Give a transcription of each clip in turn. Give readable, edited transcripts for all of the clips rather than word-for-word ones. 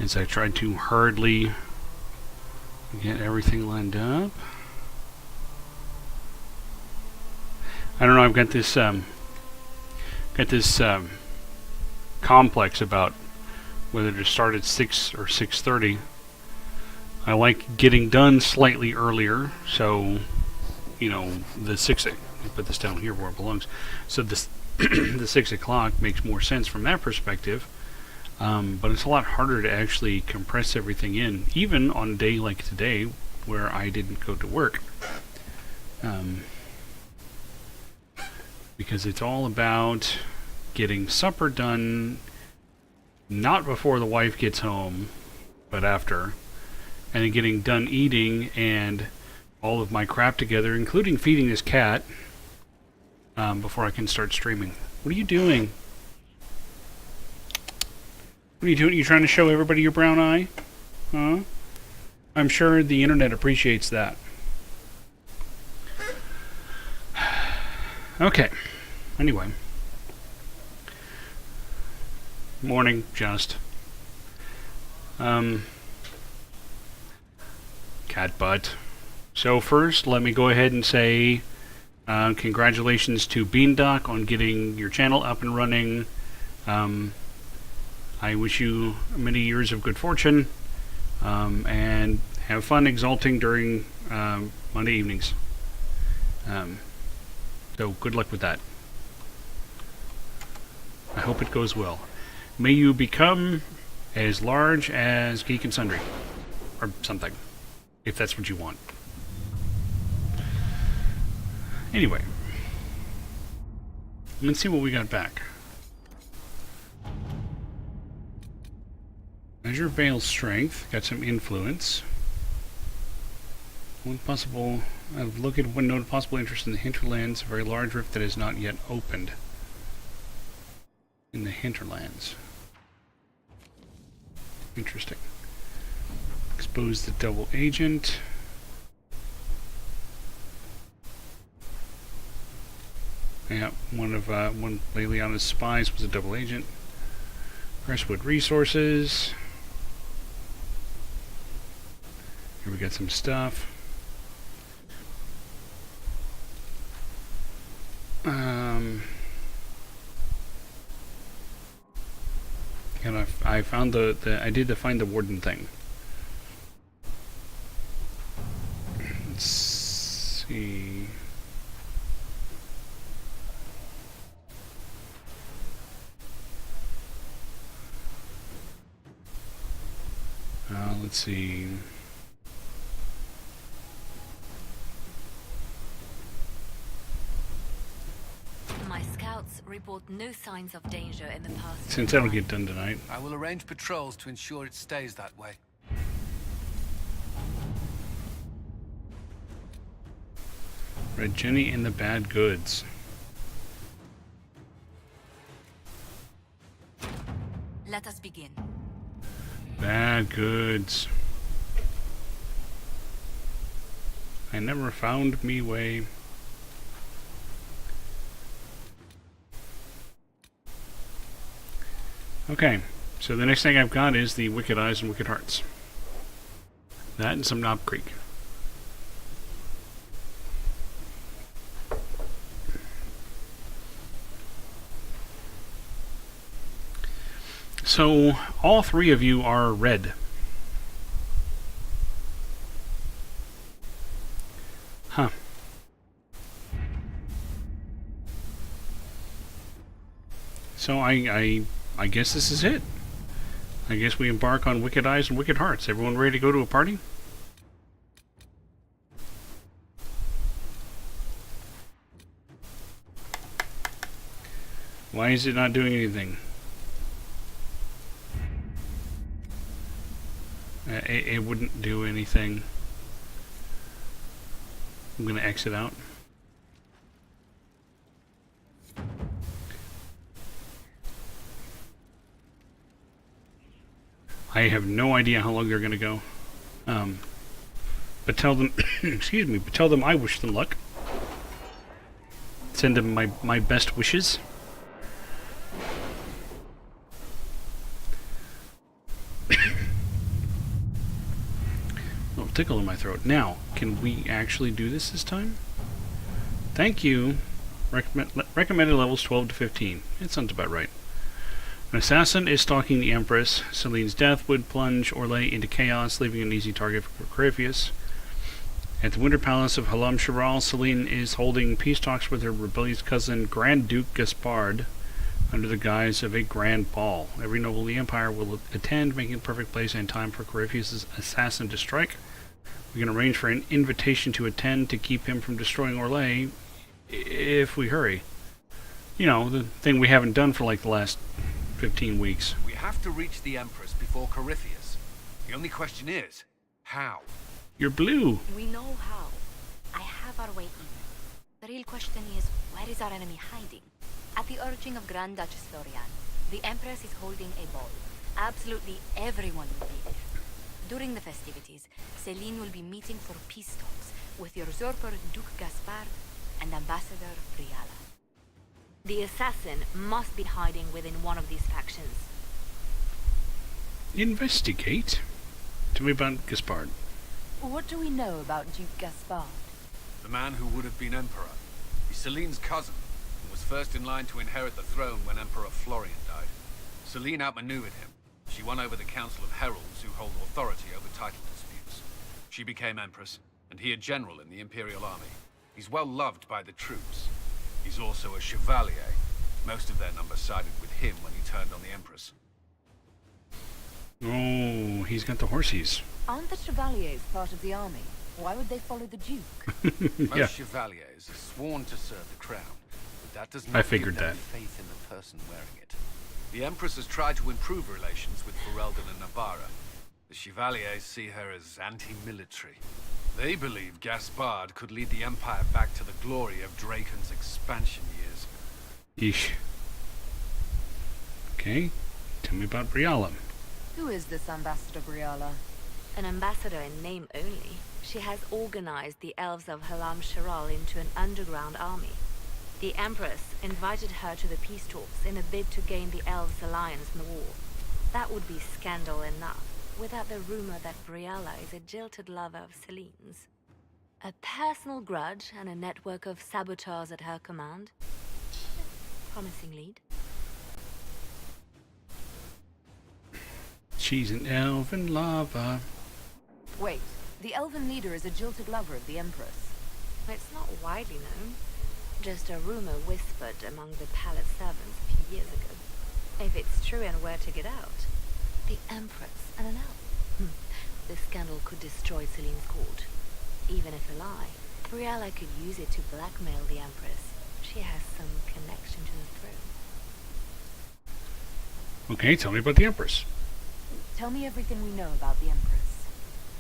as I tried to hurriedly get everything lined up. I don't know, I've got this complex about whether to start at 6 or 6:30. I like getting done slightly earlier, so, you know, the 6, put this down here where it belongs, so this the 6 o'clock makes more sense from that perspective, but it's a lot harder to actually compress everything in, even on a day like today where I didn't go to work, because it's all about getting supper done, not before the wife gets home, but after, and then getting done eating and all of my crap together, including feeding this cat, before I can start streaming. What are you doing? What are you doing? You trying to show everybody your brown eye? Huh? I'm sure the internet appreciates that. Okay. Anyway. Morning, just. Cat butt. So first, let me go ahead and say congratulations to Beandock on getting your channel up and running. I wish you many years of good fortune, and have fun exalting during Monday evenings. So good luck with that. I hope it goes well. May you become as large as Geek and Sundry, or something, if that's what you want. Anyway, let's see what we got back. Measure Veil Strength, got some influence. One possible, I've looked at one note possible interest in the hinterlands, a very large rift that is not yet opened. In the hinterlands. Interesting. Expose the double agent. Yeah, one Leliana's spies was a double agent. Crestwood resources. Here we got some stuff. And I found I did find the warden thing. Let's see. Let's see. My scouts report no signs of danger in the past. Since that'll get done tonight. I will arrange patrols to ensure it stays that way. Red Jenny and the Bad Goods. Let us begin. Bad Goods. I never found me way. Okay, so the next thing I've got is the Wicked Eyes and Wicked Hearts. That and some Knob Creek. So, all three of you are red. Huh. So I guess this is it. I guess we embark on Wicked Eyes and Wicked Hearts. Everyone ready to go to a party? Why is it not doing anything? It wouldn't do anything. I'm going to exit out. I have no idea how long they're going to go. But tell them, excuse me, but tell them I wish them luck. Send them my best wishes. tickle in my throat. Now, can we actually do this time? Thank you. Recommended levels 12 to 15. It sounds about right. An assassin is stalking the Empress. Celine's death would plunge Orlais into chaos, leaving an easy target for Corypheus. At the Winter Palace of Halam Sharal, Celine is holding peace talks with her rebellious cousin, Grand Duke Gaspard, under the guise of a grand ball. Every noble of the Empire will attend, making a perfect place and time for Corypheus' assassin to strike. We can arrange for an invitation to attend to keep him from destroying Orlais, if we hurry. You know, the thing we haven't done for like the last 15 weeks. We have to reach the Empress before Corypheus. The only question is, how? You're blue. We know how. I have our way in. The real question is, where is our enemy hiding? At the urging of Grand Duchess Florian, the Empress is holding a ball. Absolutely everyone will be there. During the festivities, Celine will be meeting for peace talks with usurper Duke Gaspard and Ambassador Briala. The assassin must be hiding within one of these factions. Investigate? Tell me about Gaspard. What do we know about Duke Gaspard? The man who would have been Emperor. He's Celine's cousin, and was first in line to inherit the throne when Emperor Florian died. Celine outmaneuvered him. She won over the Council of Heralds, who hold authority over title disputes. She became Empress, and he a general in the Imperial Army. He's well loved by the troops. He's also a chevalier. Most of their number sided with him when he turned on the Empress. Oh, he's got the horsies. Aren't the Chevaliers part of the army? Why would they follow the Duke? Yeah. Most chevaliers are sworn to serve the crown, but that does not I figured give them that. faith in the person wearing it. The Empress has tried to improve relations with Ferelden and Navarra. The Chevaliers see her as anti-military. They believe Gaspard could lead the Empire back to the glory of Draken's expansion years. Yeesh. Okay, tell me about Briala. Who is this Ambassador Briala? An ambassador in name only, she has organized the elves of Halam Sharal into an underground army. The Empress invited her to the peace talks in a bid to gain the elves' alliance in the war. That would be scandal enough, without the rumor that Briala is a jilted lover of Celine's. A personal grudge and a network of saboteurs at her command. Promising lead. She's an elven lover. Wait, the elven leader is a jilted lover of the Empress. It's not widely known. Just a rumor whispered among the palace servants a few years ago. If it's true and were to get out, the Empress and an elf. The scandal could destroy Celine's court. Even if a lie, Briala could use it to blackmail the Empress. She has some connection to the throne. Okay, tell me about the Empress. Tell me everything we know about the Empress.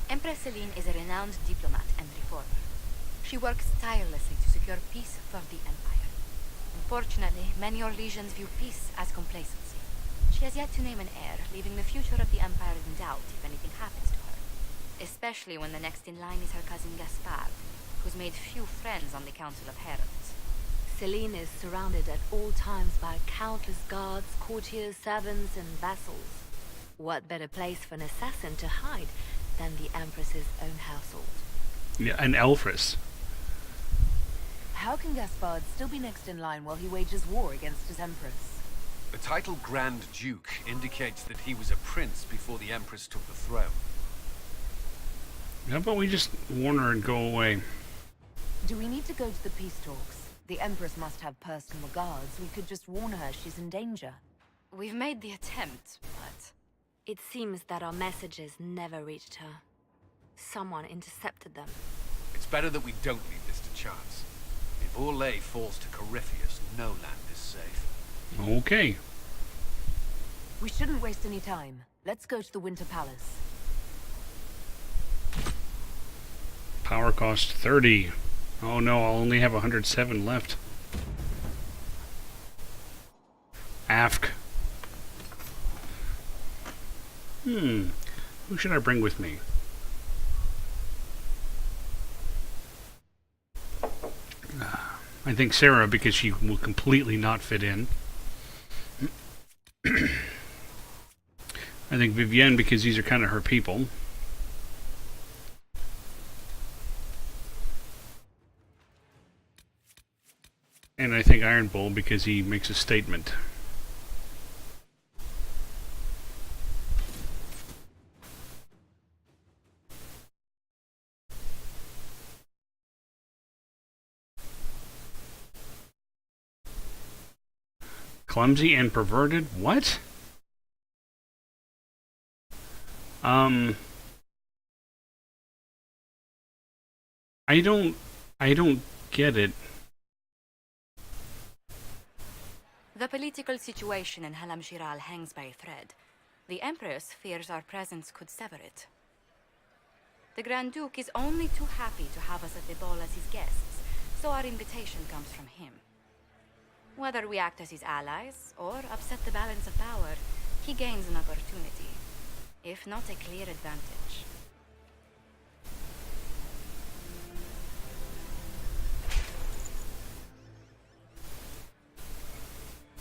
Empress Celine is a renowned diplomat and reformer. She works tirelessly to secure peace for the Empire. Unfortunately, many Orlesians view peace as complacency. She has yet to name an heir, leaving the future of the Empire in doubt if anything happens to her. Especially when the next in line is her cousin Gaspard, who's made few friends on the Council of Heralds. Celine is surrounded at all times by countless guards, courtiers, servants, and vassals. What better place for an assassin to hide than the Empress's own household? Yeah, an Elfress. How can Gaspard still be next in line while he wages war against his Empress? The title Grand Duke indicates that he was a prince before the Empress took the throne. How about we just warn her and go away? Do we need to go to the peace talks? The Empress must have personal guards. We could just warn her she's in danger. We've made the attempt, but... It seems that our messages never reached her. Someone intercepted them. It's better that we don't leave this to chance. If Orlais falls to Corypheus, no land is safe. Okay. We shouldn't waste any time. Let's go to the Winter Palace. Power cost 30. Oh no, I'll only have 107 left. Afk. Who should I bring with me? I think Sarah, because she will completely not fit in. I think Vivienne, because these are kind of her people. And I think Iron Bull because he makes a statement. Clumsy and perverted? What? I don't get it. The political situation in Halam Shiral hangs by a thread. The Empress fears our presence could sever it. The Grand Duke is only too happy to have us at the ball as his guests, so our invitation comes from him. Whether we act as his allies or upset the balance of power, he gains an opportunity, if not a clear advantage.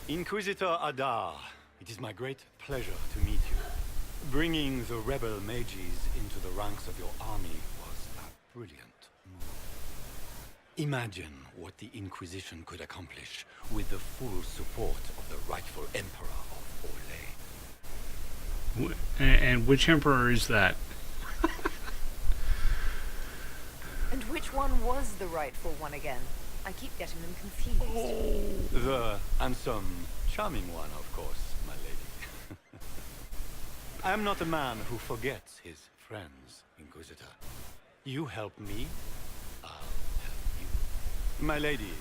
Inquisitor Adar, it is my great pleasure to meet you. Bringing the rebel mages into the ranks of your army was a brilliant move. Imagine what the Inquisition could accomplish with the full support of the rightful Emperor of Orlais. And which emperor is that? And which one was the rightful one again? I keep getting them confused. The handsome, charming one, of course, my lady. I am not a man who forgets his friends, Inquisitor. You help me, I'll help you. My lady,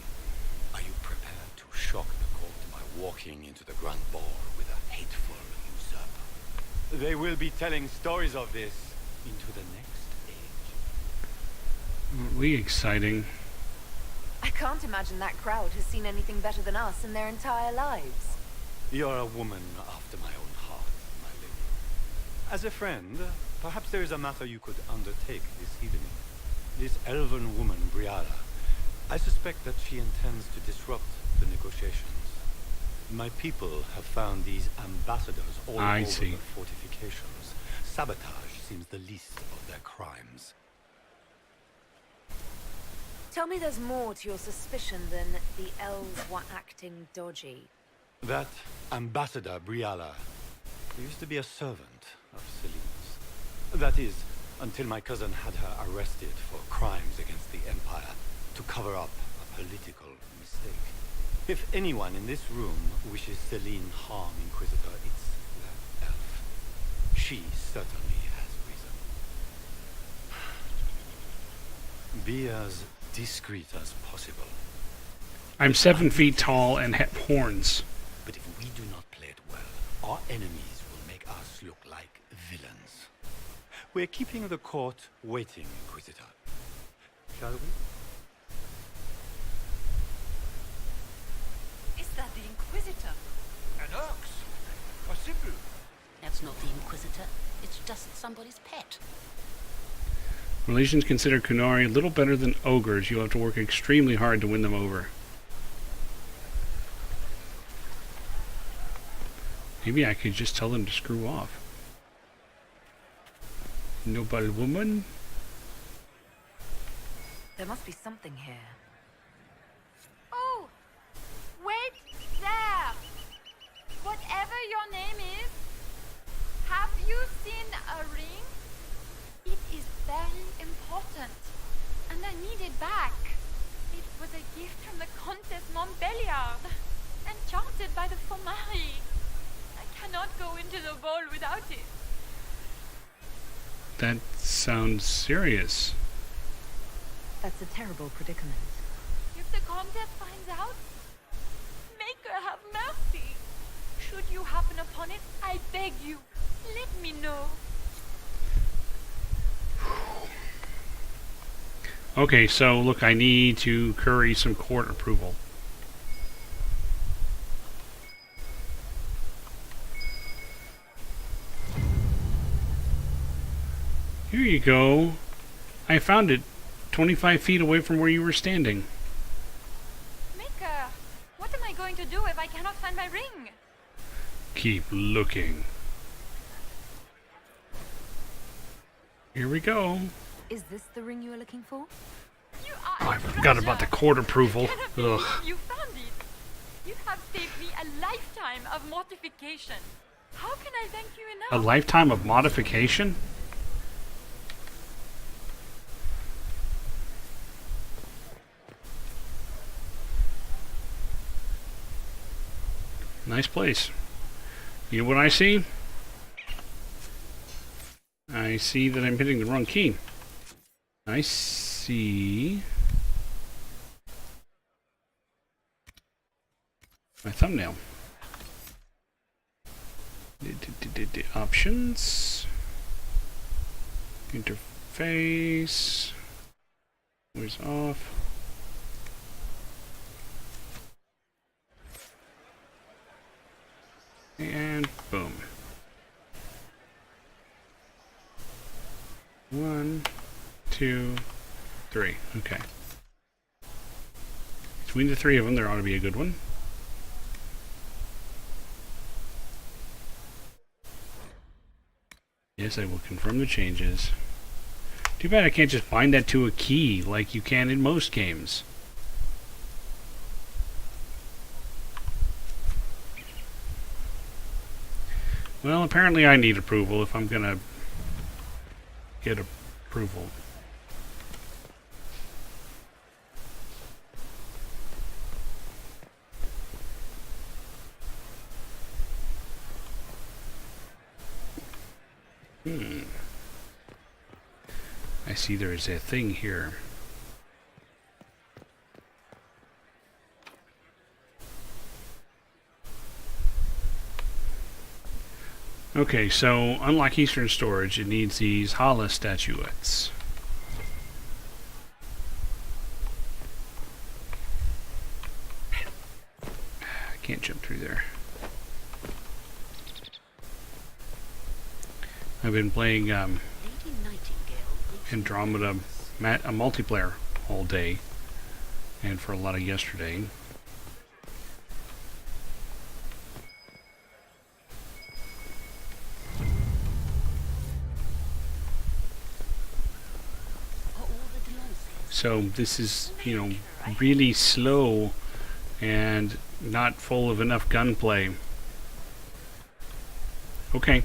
are you prepared to shock the court by walking into the Grand Ball with a hateful usurper? They will be telling stories of this into the next age. Really exciting. I can't imagine that crowd has seen anything better than us in their entire lives. You're a woman after my own heart, my lady. As a friend, perhaps there is a matter you could undertake this evening. This elven woman, Briala, I suspect that she intends to disrupt the negotiations. My people have found these ambassadors all over the fortifications. Sabotage seems the least of their crimes. Tell me there's more to your suspicion than the elves were acting dodgy. That ambassador, Briala, used to be a servant of Celine's. That is, until my cousin had her arrested for crimes against the Empire to cover up a political mistake. If anyone in this room wishes Celine harm, Inquisitor, it's that elf. She certainly has reason. Be as discreet as possible. I'm 7 feet tall and have horns. But if we do not play it well, our enemies will make us look like villains. We're keeping the court waiting, Inquisitor. Shall we? Is that the Inquisitor? An ox! A Sibu! That's not the Inquisitor. It's just somebody's pet. Malaysians consider Kunari little better than ogres. You'll have to work extremely hard to win them over. Maybe I could just tell them to screw off. Nobody woman? There must be something here. Oh! Wait there! Whatever your name is, have you seen a ring? It is very important, and I need it back. It was a gift from the Countess Montbelliard, enchanted by the Fomari. I cannot go into the ball without it. That sounds serious. That's a terrible predicament. If the Countess finds out, make her have mercy. Should you happen upon it, I beg you, let me know. Okay, so look, I need to curry some court approval. Here you go. I found it 25 feet away from where you were standing. Maker, what am I going to do if I cannot find my ring? Keep looking. Here we go. Is this the ring you were looking for? You Oh, are I forgot about the court approval. Ugh. You found You have saved me a lifetime of mortification. How can I thank you A enough? lifetime of modification? Nice place. You know what I see? I see that I'm hitting the wrong key. I see my thumbnail. Options. Interface. Voice off. And boom. 1, 2, 3. Okay. Between the three of them, there ought to be a good one. Yes, I will confirm the changes. Too bad I can't just bind that to a key like you can in most games. Well, apparently I need approval if I'm gonna get approval. I see there is a thing here. Okay, so unlike Eastern Storage, it needs these Hala statuettes. I can't jump through there. I've been playing Andromeda a multiplayer all day, and for a lot of yesterday. So this is, you know, really slow and not full of enough gunplay. Okay.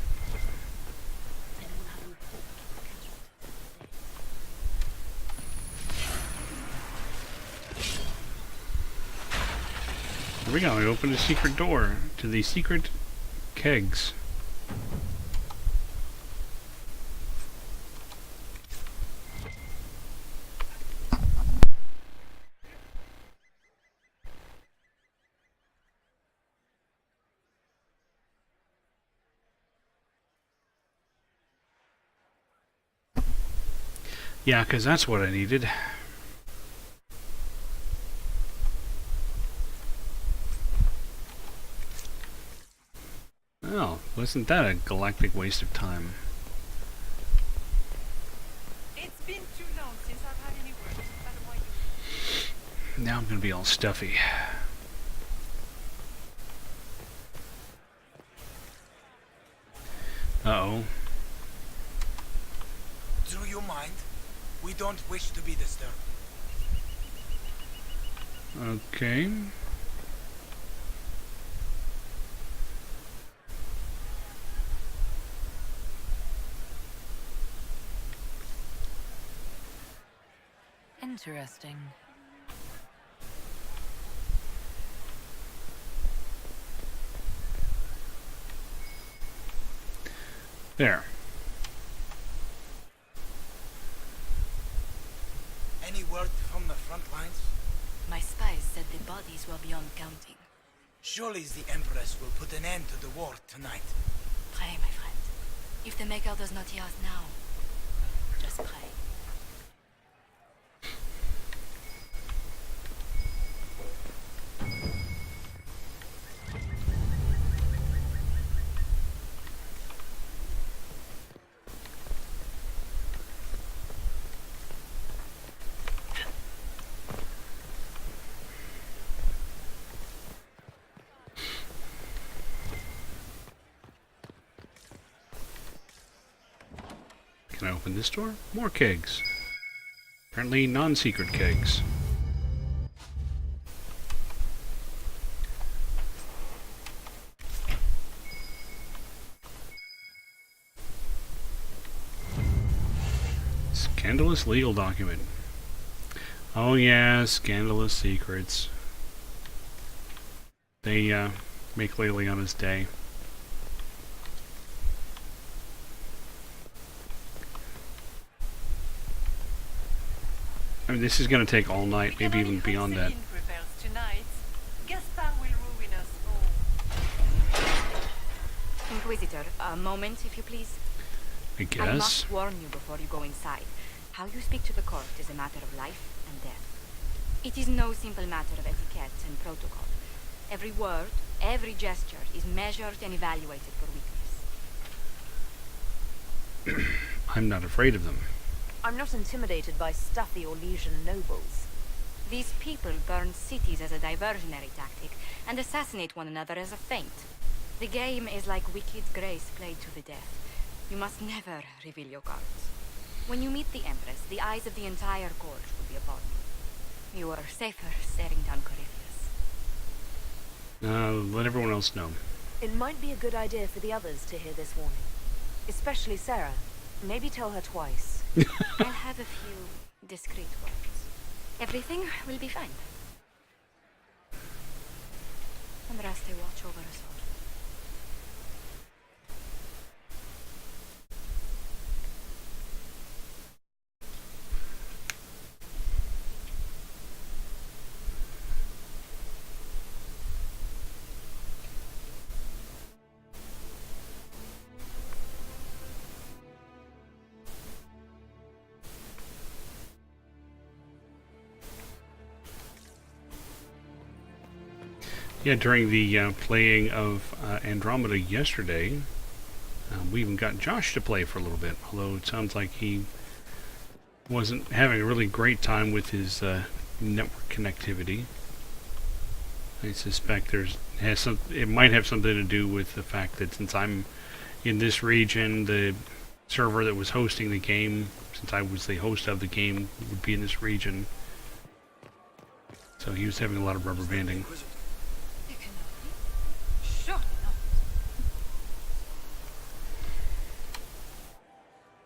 Here we go. I opened a secret door to the secret kegs. Yeah, because that's what I needed. Oh, wasn't that a galactic waste of time? It's been too long since I've had any work. Now I'm going to be all stuffy. Uh-oh. Do you mind? We don't wish to be disturbed. Okay. Interesting. There. Any word from the front lines? My spies said the bodies were beyond counting. Surely the Empress will put an end to the war tonight. Pray, my friend. If the Maker does not hear us now, just pray. Can I open this door? More kegs. Apparently non-secret kegs. Scandalous legal document. Oh yeah, scandalous secrets. They make Leliana's day. I mean, this is going to take all night, maybe even beyond that. Inquisitor, a moment, if you please. I I guess. must warn you before you go inside. How you speak to the court is a matter of life and death. It is no simple matter of etiquette and protocol. Every word, every gesture is measured and evaluated for weakness. I'm not afraid of them. I'm not intimidated by stuffy Orlesian nobles. These people burn cities as a diversionary tactic and assassinate one another as a feint. The game is like wicked grace played to the death. You must never reveal your cards. When you meet the Empress, the eyes of the entire court will be upon you. You are safer staring down Corypheus. Let everyone else know. It might be a good idea for the others to hear this warning. Especially Sarah. Maybe tell her twice. I'll have a few discreet words. Everything will be fine. And Raste watch over us all. Yeah, during the playing of Andromeda yesterday, we even got Josh to play for a little bit, although it sounds like he wasn't having a really great time with his network connectivity. I suspect it might have something to do with the fact that since I'm in this region, the server that was hosting the game, since I was the host of the game, would be in this region. So he was having a lot of rubber banding.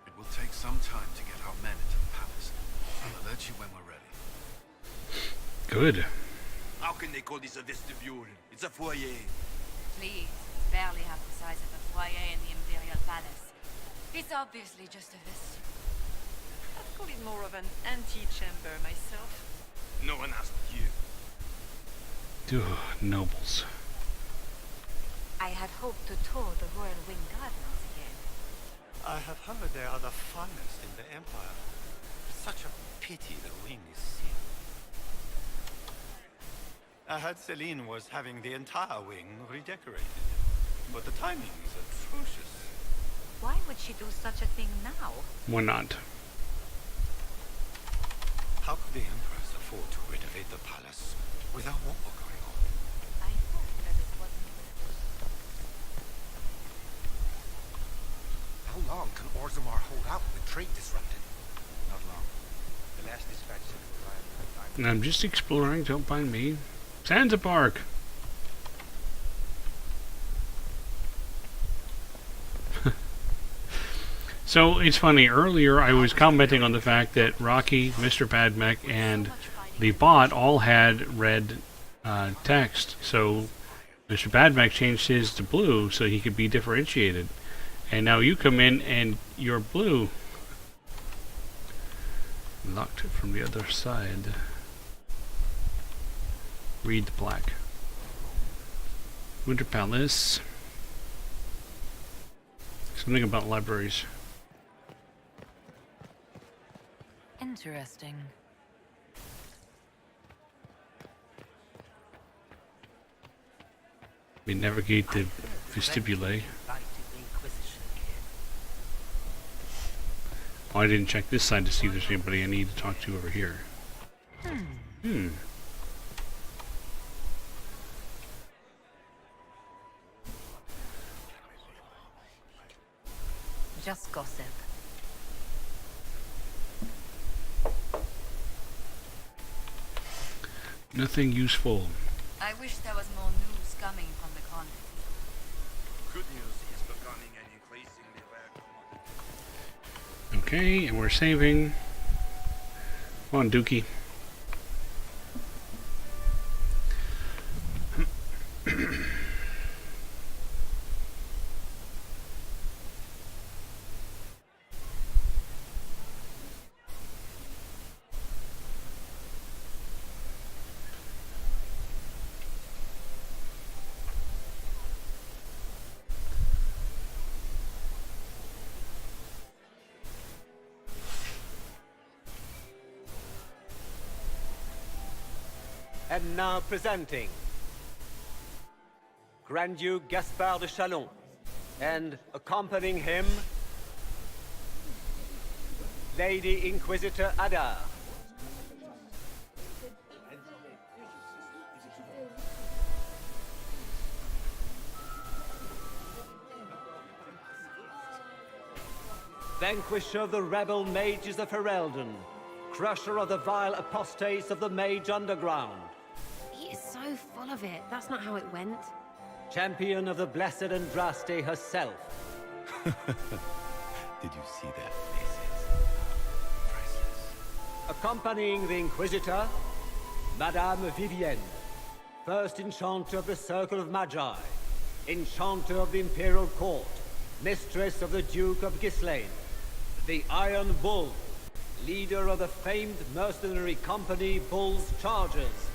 It will take some time to get our men into the palace. I'll alert you when we're ready. Good. How can they call this a vestibule? It's a foyer. Please, it's barely half the size of a foyer in the Imperial Palace. It's obviously just a vestibule. I'd call it more of an antechamber myself. No one asked you. Ugh, nobles. I had hoped to tour the Royal Wing Gardens again. I have heard they are the finest in the Empire. Such a pity the wing is sealed. I heard Celine was having the entire wing redecorated. But the timing is atrocious. Why would she do such a thing now? Why not? How could the Empress afford to renovate the palace without war going on? I hope that it wasn't. How long can Orzammar hold out with trade disrupted? Not long. The last dispatch said it will arrive in time. I'm just exploring, don't mind me. Santa Park! So, it's funny, earlier I was commenting on the fact that Rocky, Mr. Badmech, and the bot all had red text. So, Mr. Badmech changed his to blue so he could be differentiated. And now you come in and you're blue. Locked from the other side. Read the plaque. Winter Palace. Something about libraries. Interesting. We navigate the vestibule. Oh, I didn't check this side to see if there's anybody I need to talk to over here. Just gossip. Nothing useful. I wish there was more news coming from the convent. Good news is becoming an increasingly rare commodity. Okay, and we're saving. Come on, Dookie. And now presenting Grand Duke Gaspard de Chalon, and accompanying him, Lady Inquisitor Adar. Vanquisher of the rebel mages of Ferelden, crusher of the vile apostates of the Mage Underground. He is so full of it. That's not how it went. Champion of the Blessed Andraste herself. Did you see their faces? Priceless. Accompanying the Inquisitor, Madame Vivienne, First Enchanter of the Circle of Magi, Enchanter of the Imperial Court, Mistress of the Duke of Ghislaine, the Iron Bull, leader of the famed mercenary company Bull's Chargers,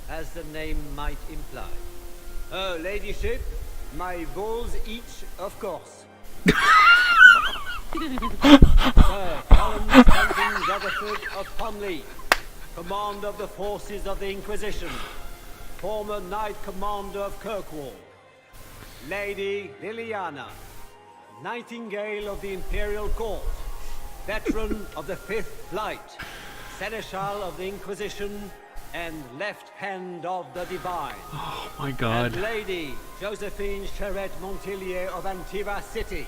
as the name might imply. Her ladyship, my bulls each, of course. Sir Colin Stanton Rutherford of Pomley, commander of the forces of the Inquisition, former Knight Commander of Kirkwall. Lady Liliana, Nightingale of the Imperial Court, veteran of the Fifth Flight, Seneschal of the Inquisition, and left hand of the Divine. Oh my God. And Lady Josephine Charette Montilier of Antiva City,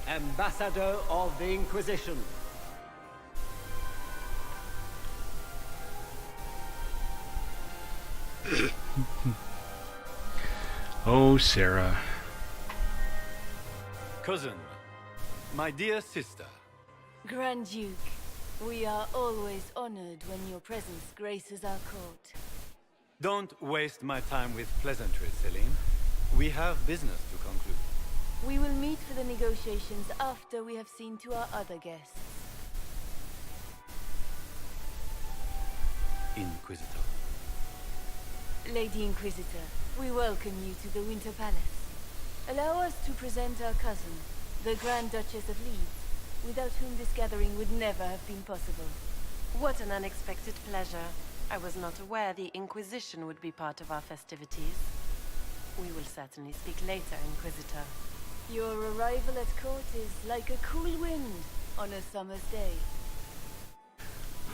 Ambassador of the Inquisition. Oh, Sarah. Cousin, my dear sister. Grand Duke, we are always honored when your presence graces our court. Don't waste my time with pleasantries, Celine. We have business to conclude. We will meet for the negotiations after we have seen to our other guests. Inquisitor. Lady Inquisitor, we welcome you to the Winter Palace. Allow us to present our cousin, the Grand Duchess of Leeds, without whom this gathering would never have been possible. What an unexpected pleasure. I was not aware the Inquisition would be part of our festivities. We will certainly speak later, Inquisitor. Your arrival at court is like a cool wind on a summer's day.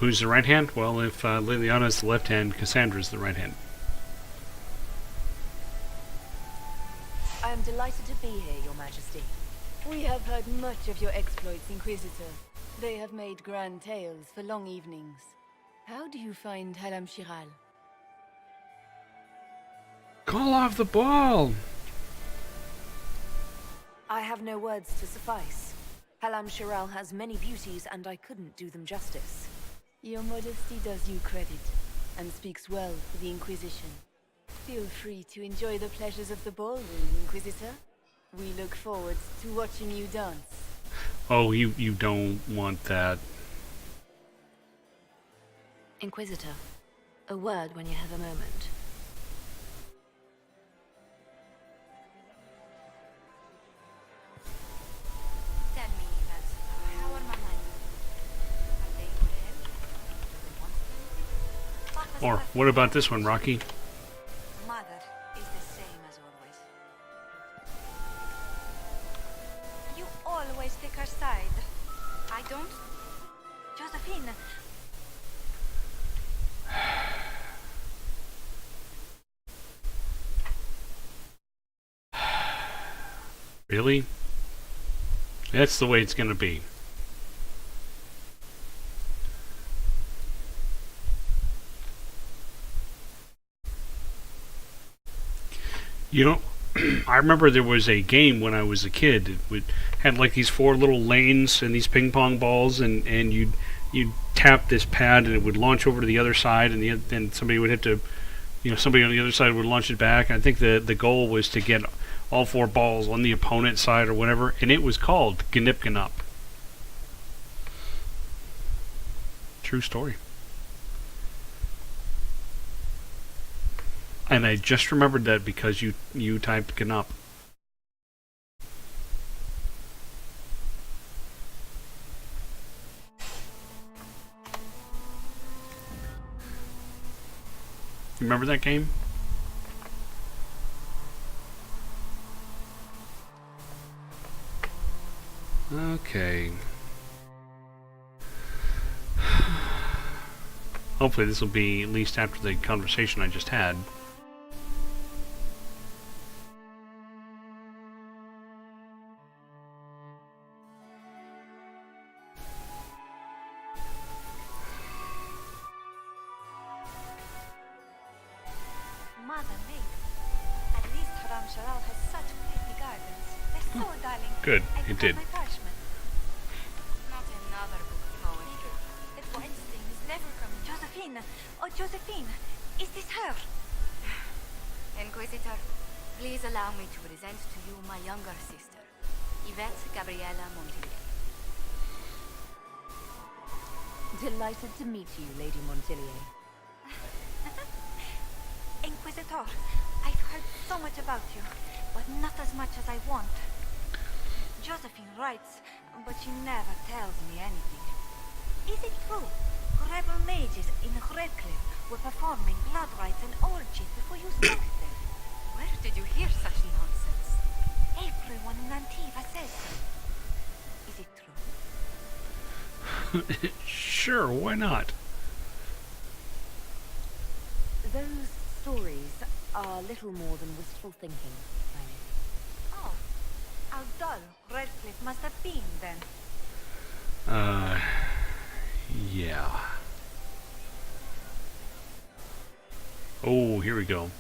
Who's the right hand? Well, if Liliana's the left hand, Cassandra's the right hand. I am delighted to be here, Your Majesty. We have heard much of your exploits, Inquisitor. They have made grand tales for long evenings. How do you find Halam Shiral? Call off the ball! I have no words to suffice. Halam Shiral has many beauties, and I couldn't do them justice. Your modesty does you credit, and speaks well for the Inquisition. Feel free to enjoy the pleasures of the ballroom, Inquisitor. We look forward to watching you dance. Oh, you don't want that. Inquisitor, a word when you have a moment. Tell me, Ivaz, how are my men? Are they in good health? Do they want anything? What has Or left what about this one, Rocky? Mother is the same as always. You always take her side. I don't. Josephine. Really? That's the way it's gonna be. You know, I remember there was a game when I was a kid. Had like these 4 little lanes and these ping pong balls, and you'd you'd tap this pad and it would launch over to the other side, and then somebody would have to, somebody on the other side would launch it back. And I think the goal was to get all 4 balls on the opponent's side or whatever, and it was called Gnip Gnup. True story. And I just remembered that because you typed Gnup. You remember that game? Okay. Hopefully this will be at least after the conversation I just had. Mother maid. At least Haram Sharal has such pretty gardens. They're so darling. Good, I it forgot did. my parchment. Not another book of poetry. That Weinstein is never coming. Josephine! Oh, Josephine! Is this her? Inquisitor, please allow me to present to you my younger sister, Yvette Gabriella Montier. Delighted to meet you, Lady Montillier. Inquisitor, I've heard so much about you, but not as much as I want. Josephine writes, but she never tells me anything. Is it true? Rebel mages in Redcliffe were performing blood rites and orgies before you started there. Where did you hear such nonsense? Everyone in Antiva says so. Is it true? Sure, why not? Those stories are little more than wistful thinking, my lady. Oh, how dull Redcliffe must have been then. Yeah. Oh, here we go.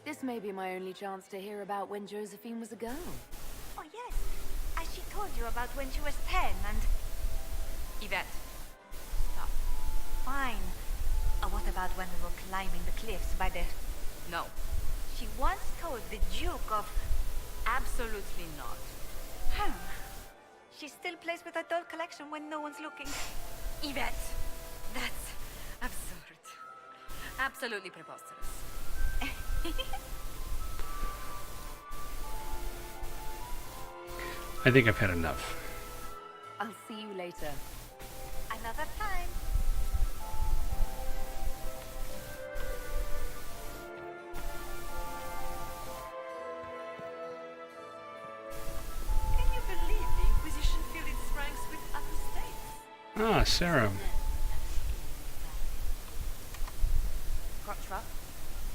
This may be my only chance to hear about when Josephine was a girl. Oh yes, as she told you about when she was 10 and... Yvette, Stop. Fine. What about when we were climbing the cliffs by the... no. She once told the Duke of... Absolutely not. She still plays with her doll collection when no one's looking. Yvette, that's absurd. Absolutely preposterous. I think I've had enough. I'll see you later. Another time. Can you believe the Inquisition filled its ranks with apostates? Ah, Sarah. Crotchruff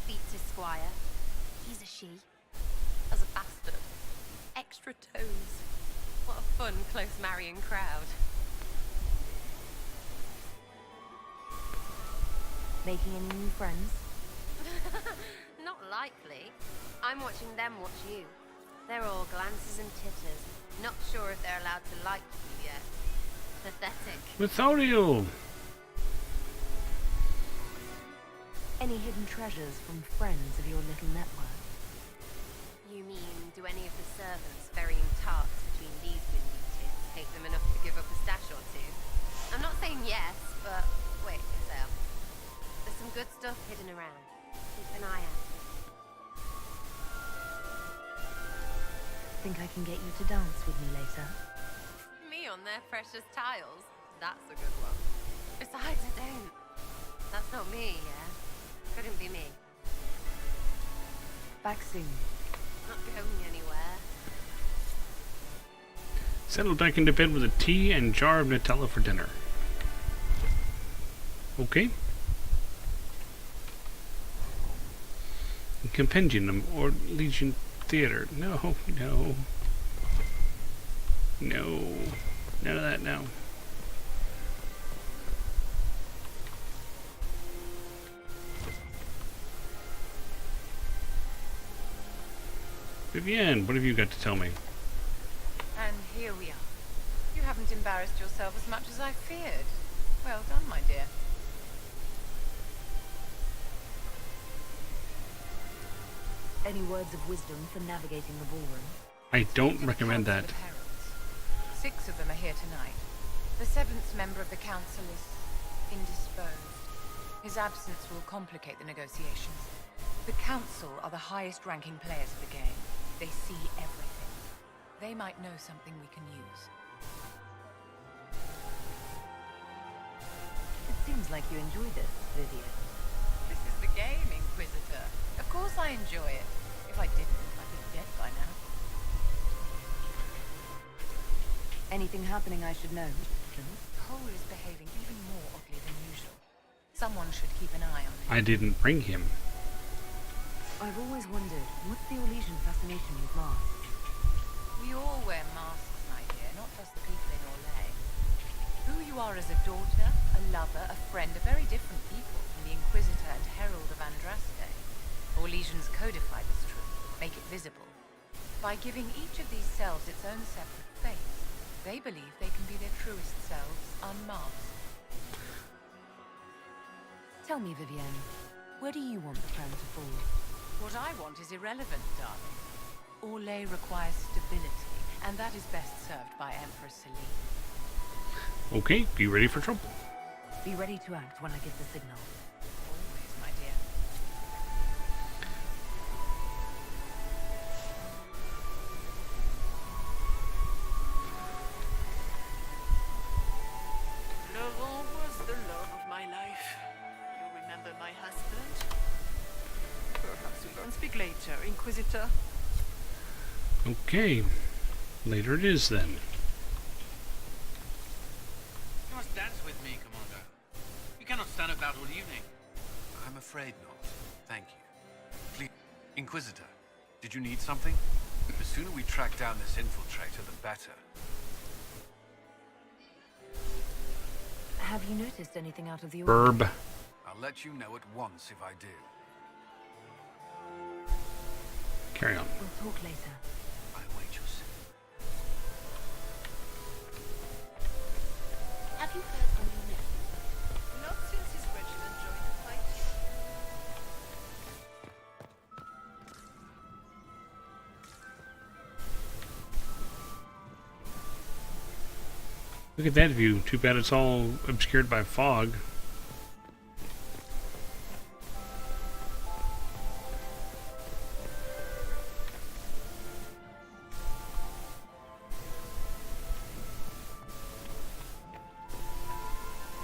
beats his squire. He's a she. As a bastard. Extra toes. What a fun, close marrying crowd. Making any new friends? Not likely. I'm watching them watch you. They're all glances and titters. Not sure if they're allowed to like you yet. Pathetic. Methodio! Any hidden treasures from friends of your little network? You mean, do any of the servants burying tarts between these windy tits hate them enough to give up a stash or two? I'm not saying yes, but wait, Giselle. There's some good stuff hidden around. Keep an eye out. Think I can get you to dance with me later? Me on their precious tiles? That's a good one. Besides, I don't. That's not me, yeah? Couldn't be me. Back soon. Not going anywhere. Settled back into bed with a tea and jar of Nutella for dinner. Okay. Compendium or Legion Theater. No, no. No. None of that now. Vivienne, what have you got to tell me? And here we are. You haven't embarrassed yourself as much as I feared. Well done, my dear. Any words of wisdom for navigating the ballroom? I don't recommend that. Council of Heralds. 6 of them are here tonight. The 7th member of the council is indisposed. His absence will complicate the negotiations. The council are the highest-ranking players of the game. They see everything. They might know something we can use. It seems like you enjoy this, Vivian. This is the game, Inquisitor. Of course I enjoy it. If I didn't, I'd be dead by now. Anything happening I should know? Cole is behaving even more oddly than usual. Someone should keep an eye on him. I didn't bring him. I've always wondered, what's the Orlesian fascination with masks? We all wear masks, my dear, not just the people in Orlais. Who you are as a daughter, a lover, a friend, are very different people from the Inquisitor and Herald of Andraste. Orlesians codify this truth, make it visible. By giving each of these selves its own separate face, they believe they can be their truest selves, unmasked. Tell me, Vivienne, where do you want the crown to fall? What I want is irrelevant, darling. Orlais requires stability, and that is best served by Empress Celine. Okay, be ready for trouble. Be ready to act when I give the signal. Always, my dear. Laurent was the love of my life. You remember my husband? Perhaps we can speak later, Inquisitor. Okay, later it is then. You must dance with me, Commander. You cannot stand about all evening. I'm afraid not. Thank you. Please, Inquisitor, did you need something? The sooner we track down this infiltrator, the better. Have you noticed anything out of the ordinary? Burb. I'll let you know at once if I do. Carry on. We'll talk later. I await your signal. Have you heard from your nephew? Not since his regiment joined the fight. Look at that view. Too bad it's all obscured by fog.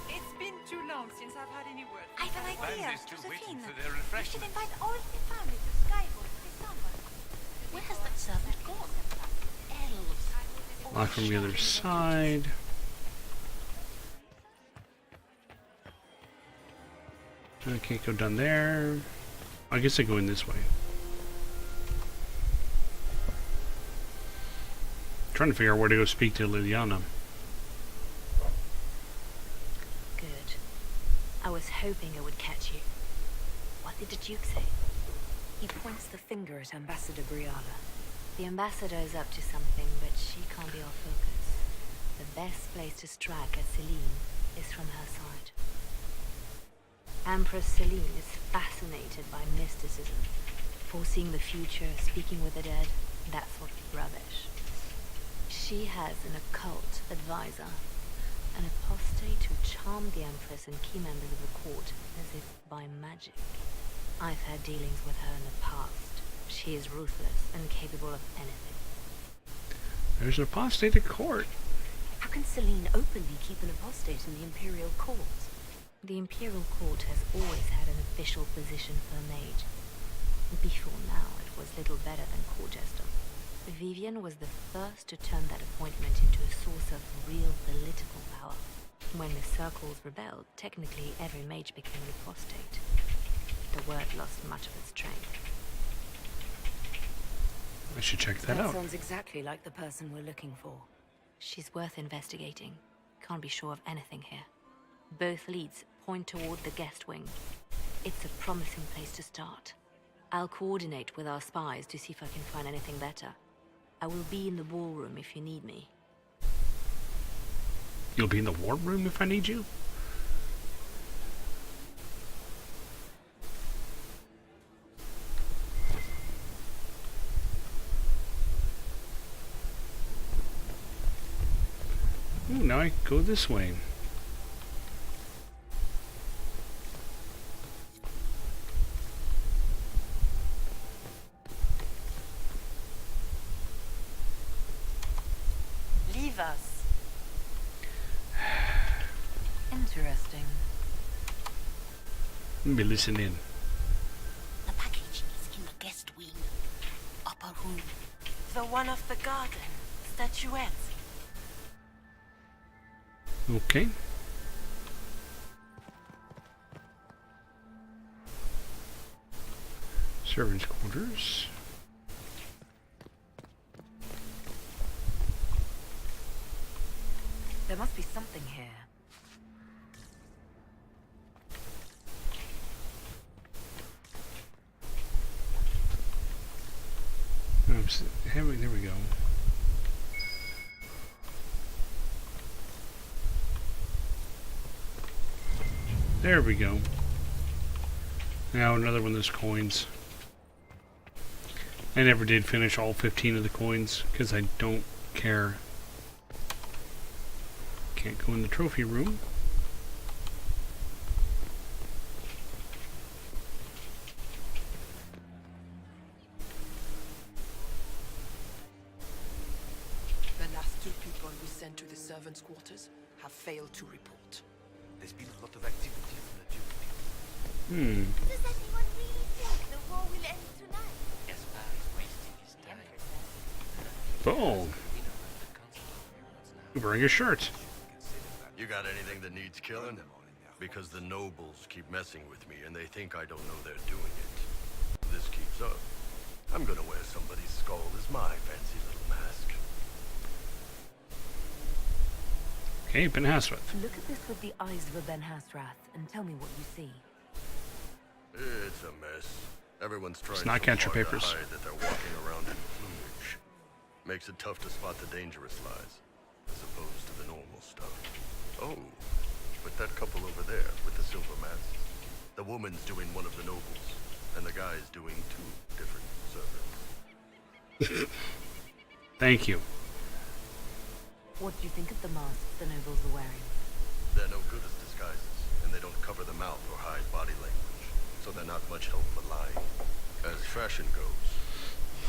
It's been too long since I've had any word. I have an idea, Band is still waiting Josephine. for their We should refreshments. invite all the family to Skyfall this summer. Where has that servant gone? Elves. Lock from the other side. I can't go down there. I guess I go in this way. Trying to figure out where to go speak to Liliana. Good. I was hoping I would catch you. What did the Duke say? He points the finger at Ambassador Briala. The ambassador is up to something, but she can't be our focus. The best place to strike at Celine is from her side. Empress Celine is fascinated by mysticism, foreseeing the future, speaking with the dead, that sort of rubbish. She has an occult advisor, an apostate who charmed the Empress and key members of the court as if by magic. I've had dealings with her in the past. She is ruthless and capable of anything. There's an apostate at court. How can Celine openly keep an apostate in the Imperial Court? The Imperial Court has always had an official position for a mage. Before now, it was little better than court jester. Vivian was the first to turn that appointment into a source of real political power. When the circles rebelled, technically every mage became an apostate. The word lost much of its strength. I should check that out. Sounds exactly like the person we're looking for. She's worth investigating. Can't be sure of anything here. Both leads point toward the guest wing. It's a promising place to start. I'll coordinate with our spies to see if I can find anything better. I will be in the ballroom if you need me. You'll be in the war room if I need you? Ooh, now I go this way. Leave us. Interesting. Let me listen in. The package is in the guest wing. Upper room. The one off the garden. Statuettes. Okay. Servants' quarters. There must be something here. There we go. There we go. Now another one of those coins. I never did finish all 15 of the coins because I don't care. Can't go in the trophy room. The last two people we sent to the servants' quarters have failed to report. There's been a lot of activity from the Duke. Does anyone really think the war will end tonight? Gaspar is wasting his time. Oh. Wearing a shirt. You got anything that needs killing? Because the nobles keep messing with me and they think I don't know they're doing it. If this keeps up, I'm gonna wear somebody's skull as my fancy little mask. Okay, Ben Hasrath. Look at this with the eyes of a Ben Hasrath and tell me what you see. It's a mess. Everyone's trying It's not so catch your hard papers. to hide that they're walking around in plumage. Makes it tough to spot the dangerous lies, as opposed to the normal stuff. Oh, but that couple over there with the silver masks. The woman's doing one of the nobles, and the guy's doing two different servants. Thank you. What do you think of the masks the nobles are wearing? They're no good as disguises, and they don't cover the mouth or hide body language, so they're not much help for lying. As fashion goes,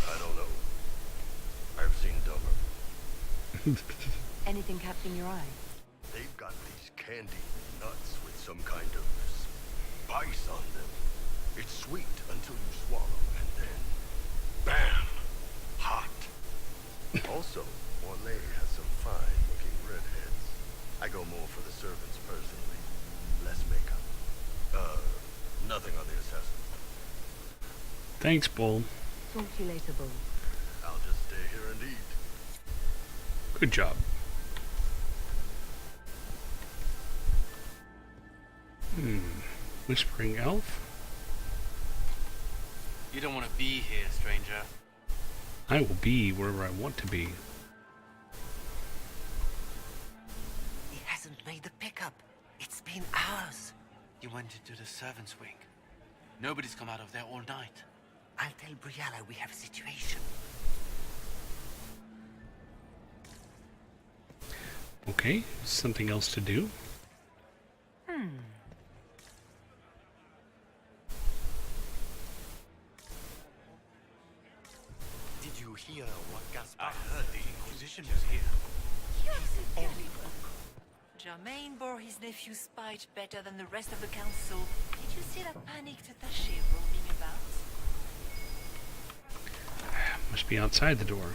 I don't know. I've seen dumber. Anything catching your eye? They've got these candy nuts with some kind of spice on them. It's sweet until you swallow, and then, bam, hot. Also, Orlais has some fine-looking redheads. I go more for the servants personally. Less makeup. Nothing on the assassin. Thanks, Bull. Talk to you later, Bull. I'll just stay here and eat. Good job. Whispering Elf? You don't want to be here, stranger. I will be wherever I want to be. He hasn't made the pickup. It's been hours. You went into the servants' wing. Nobody's come out of there all night. I'll tell Briala we have a situation. Okay, something else to do. Did you hear what Gaspar? I heard the Inquisition was here. Germain bore his nephew's spite better than the rest of the council. Did you see that panicked attaché roaming about? Must be outside the door.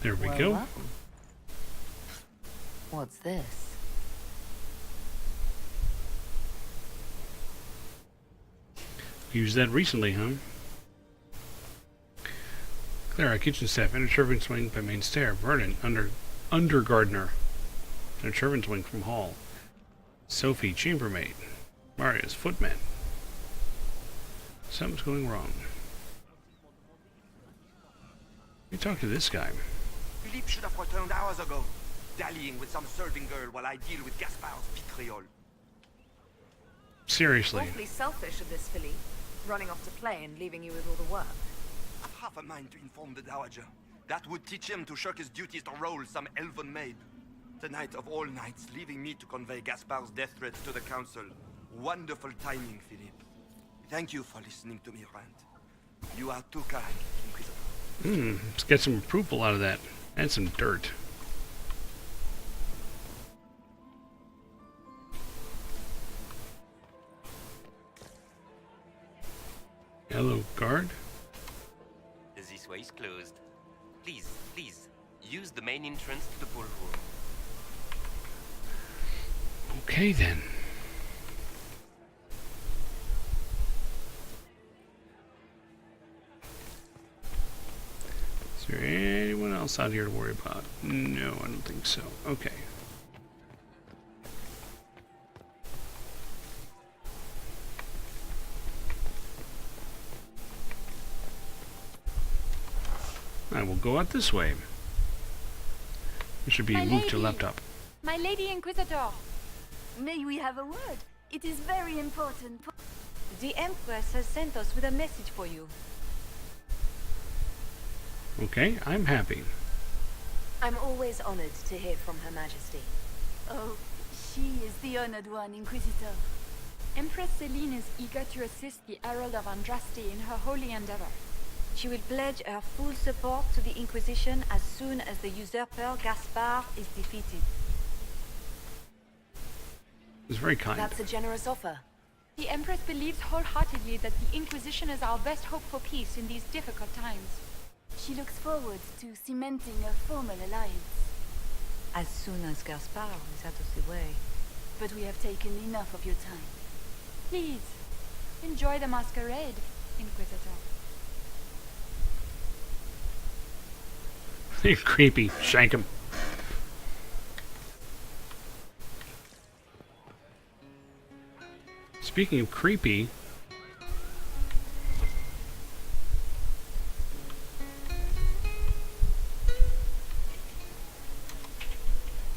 There we go. Well. What's this? Used that recently, huh? Clara, kitchen staff, inner servants wing by main stair. Vernon, under gardener. Inner servants wing from hall. Sophie, chambermaid. Marius, footman. Something's going wrong. Let me talk to this guy. Philippe should have returned hours ago, dallying with some serving girl while I deal with Gaspar's vitriol. Seriously. Awfully selfish of this Philippe, running off to play and leaving you with all the work. I've half a mind to inform the Dowager. That would teach him to shirk his duties to roll some elven maid. Tonight of all nights, leaving me to convey Gaspard's death threats to the Council. Wonderful timing, Philippe. Thank you for listening to me rant. You are too kind, Inquisitor. Let's get some approval out of that. And some dirt. Hello, guard. This way is closed. Please, please, use the main entrance to the ballroom. Okay, then. Is there anyone else out here to worry about? No, I don't think so. Okay. I will go out this way. There should be a move to laptop. My Lady Inquisitor! May we have a word? It is very important. The Empress has sent us with a message for you. Okay, I'm happy. I'm always honored to hear from Her Majesty. Oh, she is the honored one, Inquisitor. Empress Celine is eager to assist the Herald of Andraste in her holy endeavor. She will pledge her full support to the Inquisition as soon as the usurper Gaspard is defeated. It's very kind. That's a generous offer. The Empress believes wholeheartedly that the Inquisition is our best hope for peace in these difficult times. She looks forward to cementing a formal alliance. As soon as Gaspard is out of the way. But we have taken enough of your time. Please, enjoy the masquerade, Inquisitor. You're creepy. Shank him. Speaking of creepy,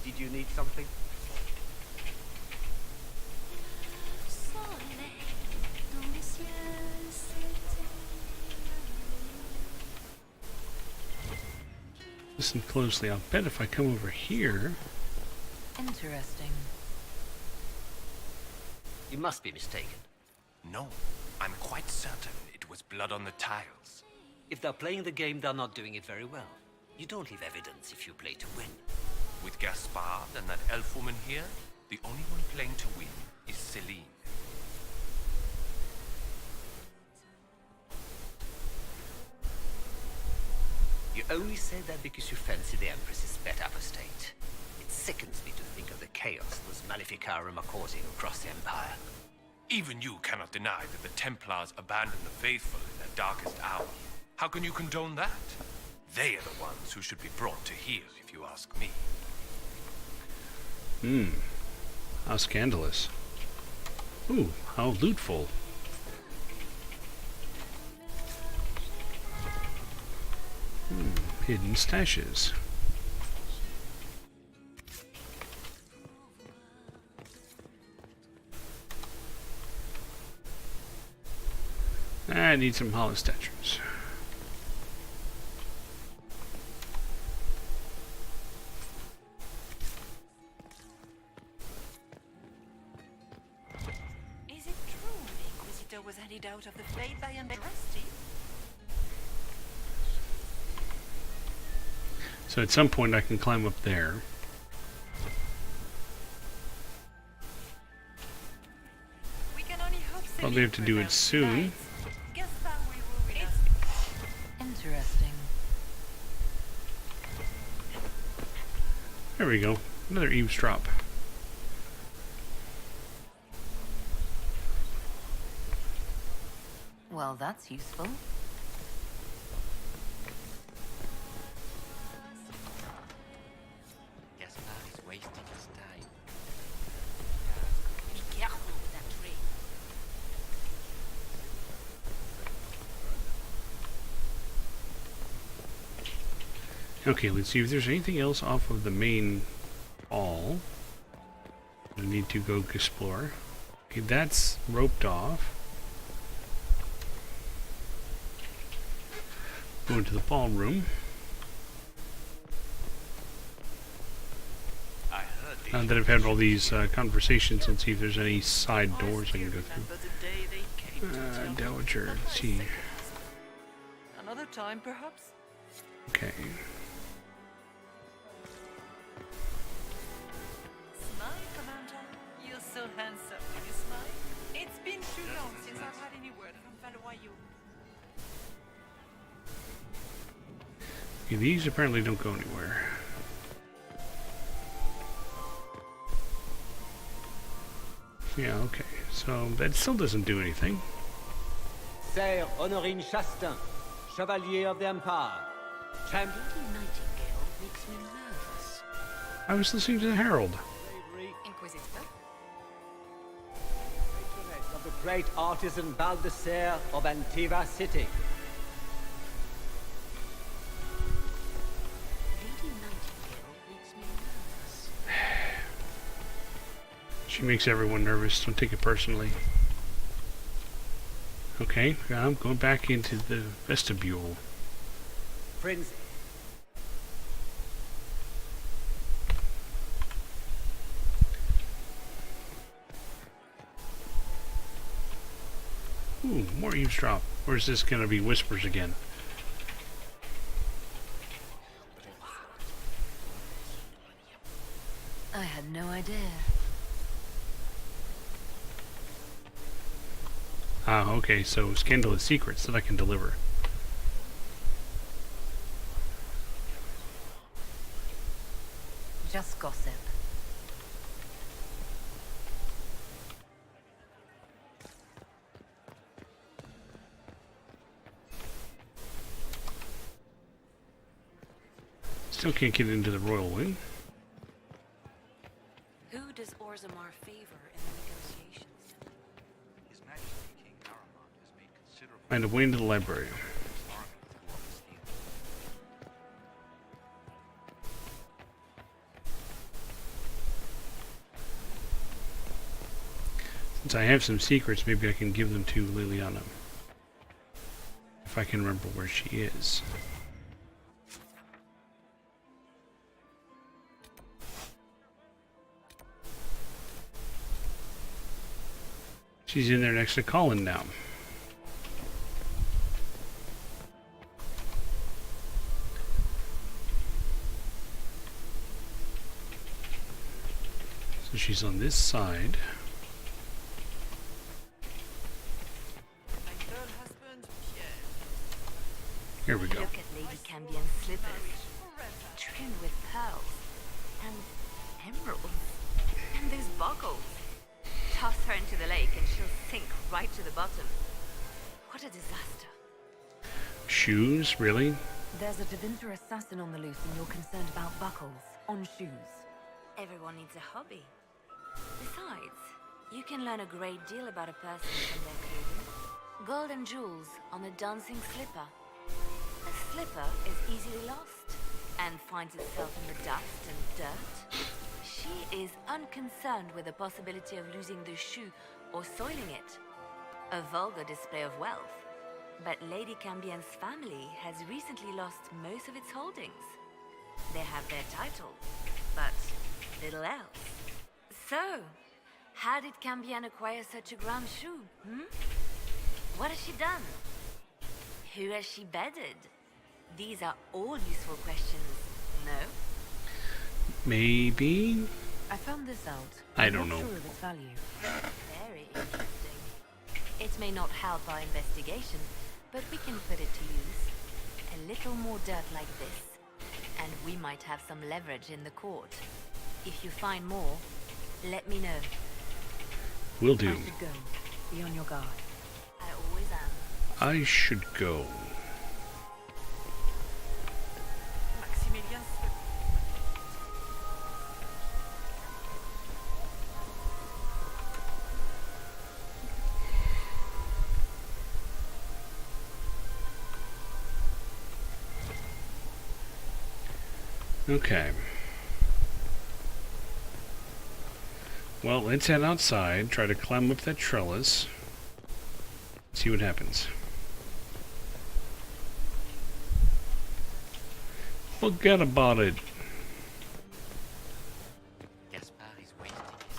did you need something? listen closely. I'll bet if I come over here... Interesting. You must be mistaken. No, I'm quite certain it was blood on the tiles. If they're playing the game, they're not doing it very well. You don't leave evidence if you play to win. With Gaspard and that elf woman here, the only one playing to win is Celine. You only say that because you fancy the Empress's pet apostate. It sickens me to think of the chaos those Maleficarum are causing across the Empire. Even you cannot deny that the Templars abandoned the faithful in their darkest hour. How can you condone that? They are the ones who should be brought to heel, if you ask me. How scandalous. Ooh, how lootful. Hidden stashes. I need some hollow statues. Is it true the Inquisitor was handed out of the faith by Andraste? So at some point I can climb up there. We can only hope Probably have to do it soon. Interesting. There we go. Another eavesdrop. Well, that's useful. Gaspard is wasting his time. Be careful with that tree. Okay, let's see if there's anything else off of the main hall. I need to go explore. Okay, that's roped off. Go into the ballroom. Now that I've had all these conversations, let's see if there's any side doors I can go through. Dowager, let's see. Another time, perhaps? Okay. Smile, Commander. You're so handsome. Can you smile? It's been too long since I've had any word from Valois. Okay, these apparently don't go anywhere. Yeah, okay. So that still doesn't do anything. Sir Honorine Chastain, Chevalier of the Empire. Champion Nightingale makes me nervous. I was listening to the Herald. Inquisitor? Patroness of the great artisan Baldassare of Antiva City. Lady Nightingale makes me nervous. She makes everyone nervous. Don't take it personally. Okay, I'm going back into the vestibule. Prince. Ooh, more eavesdrop. Or is this going to be whispers again? I had no idea. Ah, okay, so scandalous secrets that I can deliver. Just gossip. Still can't get into the royal wing. Who does Orzammar favor in the negotiations? His Majesty King Aramon has made considerable... Find a way into the library. Since I have some secrets, maybe I can give them to Liliana. If I can remember where she is. She's in there next to Colin now. So she's on this side. Here we go. Look at Lady Cambion's slippers, trimmed with pearls and emeralds, and those buckles. Toss her into the lake and she'll sink right to the bottom. What a disaster. Shoes, really? There's a Devinter assassin on the loose and you're concerned about buckles on shoes. Everyone needs a hobby. Besides, you can learn a great deal about a person from their clothing. Gold and jewels on a dancing slipper. A slipper is easily lost and finds itself in the dust and dirt. She is unconcerned with the possibility of losing the shoe or soiling it. A vulgar display of wealth. But Lady Cambion's family has recently lost most of its holdings. They have their title, but little else. So, how did Cambion acquire such a grand shoe, What has she done? Who has she bedded? These are all useful questions, no? Maybe? I found this out. I don't I'm not know. sure of its value. Very interesting. It may not help our investigation, but we can put it to use. A little more dirt like this, and we might have some leverage in the court. If you find more, let me know. Will do. I should go. Be on your guard. I always am. I should go. Maximilian Okay. Well, let's head outside, try to climb up that trellis, see what happens. Forget about it. Gaspar is wasting his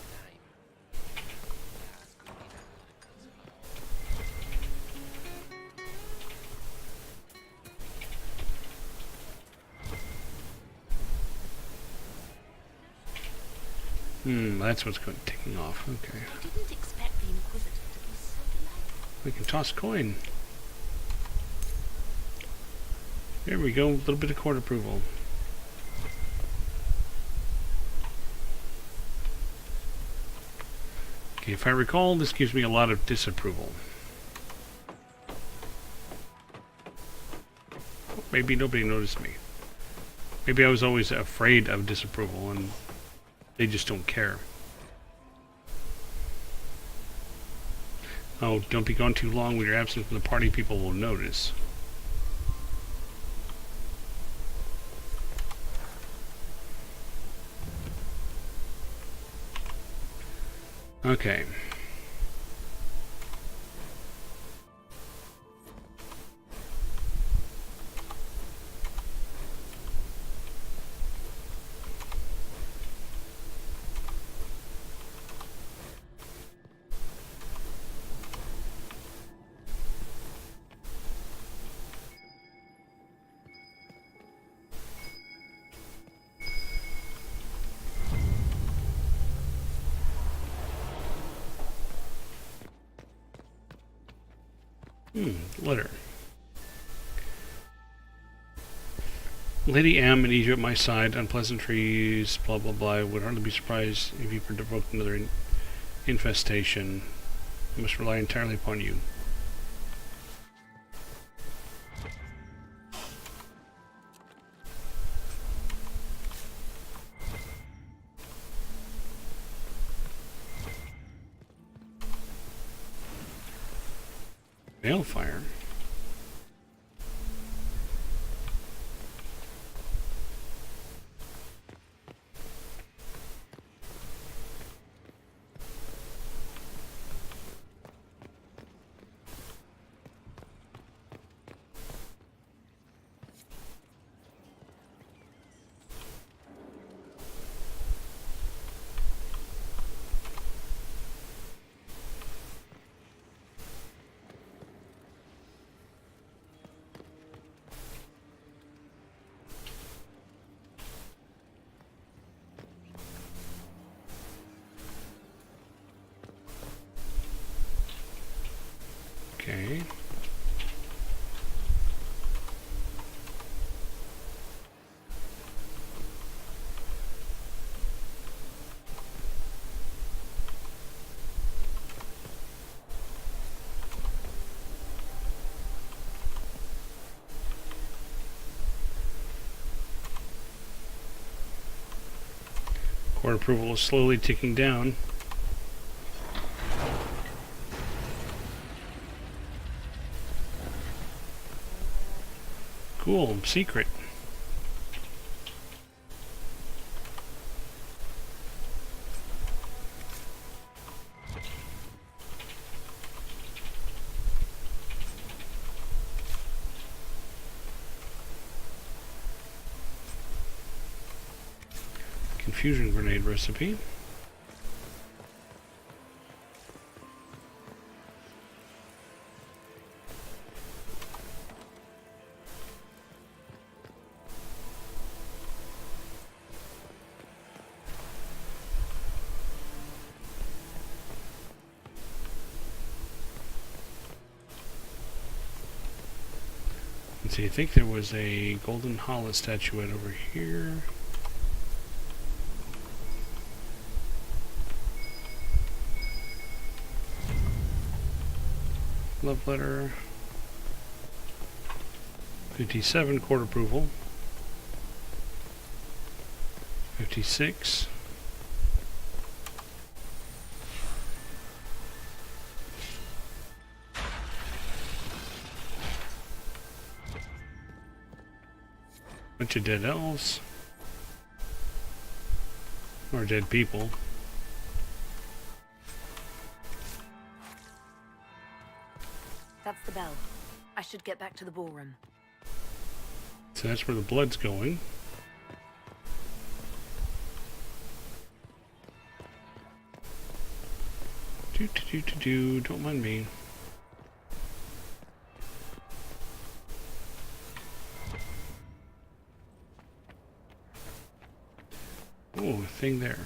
time. That's what's going ticking off. Okay. I didn't expect the Inquisitor to be so delightful. We can toss coin. There we go. A little bit of court approval. Okay, if I recall, this gives me a lot of disapproval. Maybe nobody noticed me. Maybe I was always afraid of disapproval and they just don't care. Oh, don't be gone too long when you're absent from the party. People will notice. Okay. Letter. Lady M and Egypt at my side, unpleasantries, blah blah blah. Would hardly be surprised if you provoked another infestation. I must rely entirely upon you. Balefire. Okay. Court approval is slowly ticking down. Cool, secret. Confusion grenade recipe. Let's see, I think there was a golden Hala statuette over here. Love letter. 57, court approval. 56. Bunch of dead elves. Or dead people. That's the bell. I should get back to the ballroom. So that's where the blood's going. Don't mind me. Oh, a thing there.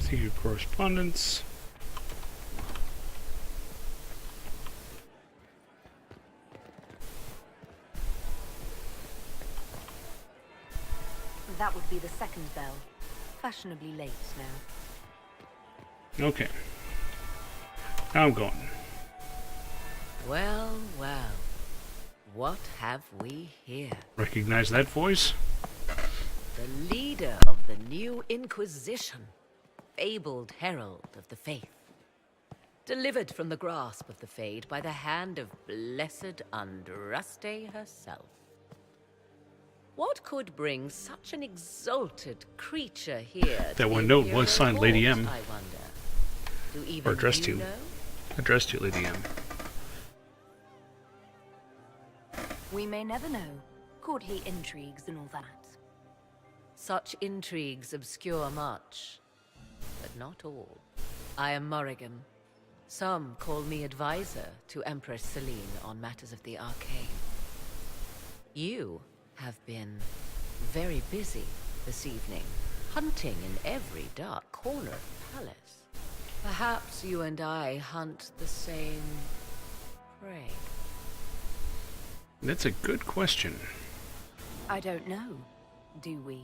Secret correspondence. That would be the second bell. Fashionably late now. Okay. Now I'm going. Well, well. What have we here? Recognize that voice? The leader of the new Inquisition. Fabled herald of the faith. Delivered from the grasp of the Fade by the hand of blessed Andraste herself. What could bring such an exalted creature here? That one note was signed Lady M. I wonder. Do even Or addressed to. you know? Addressed to Lady M. We may never know. Courtly intrigues and all that. Such intrigues obscure much, but not all. I am Morrigan. Some call me advisor to Empress Celine on matters of the arcane. You have been very busy this evening, hunting in every dark corner of the palace. Perhaps you and I hunt the same prey. That's a good question. I don't know. Do we?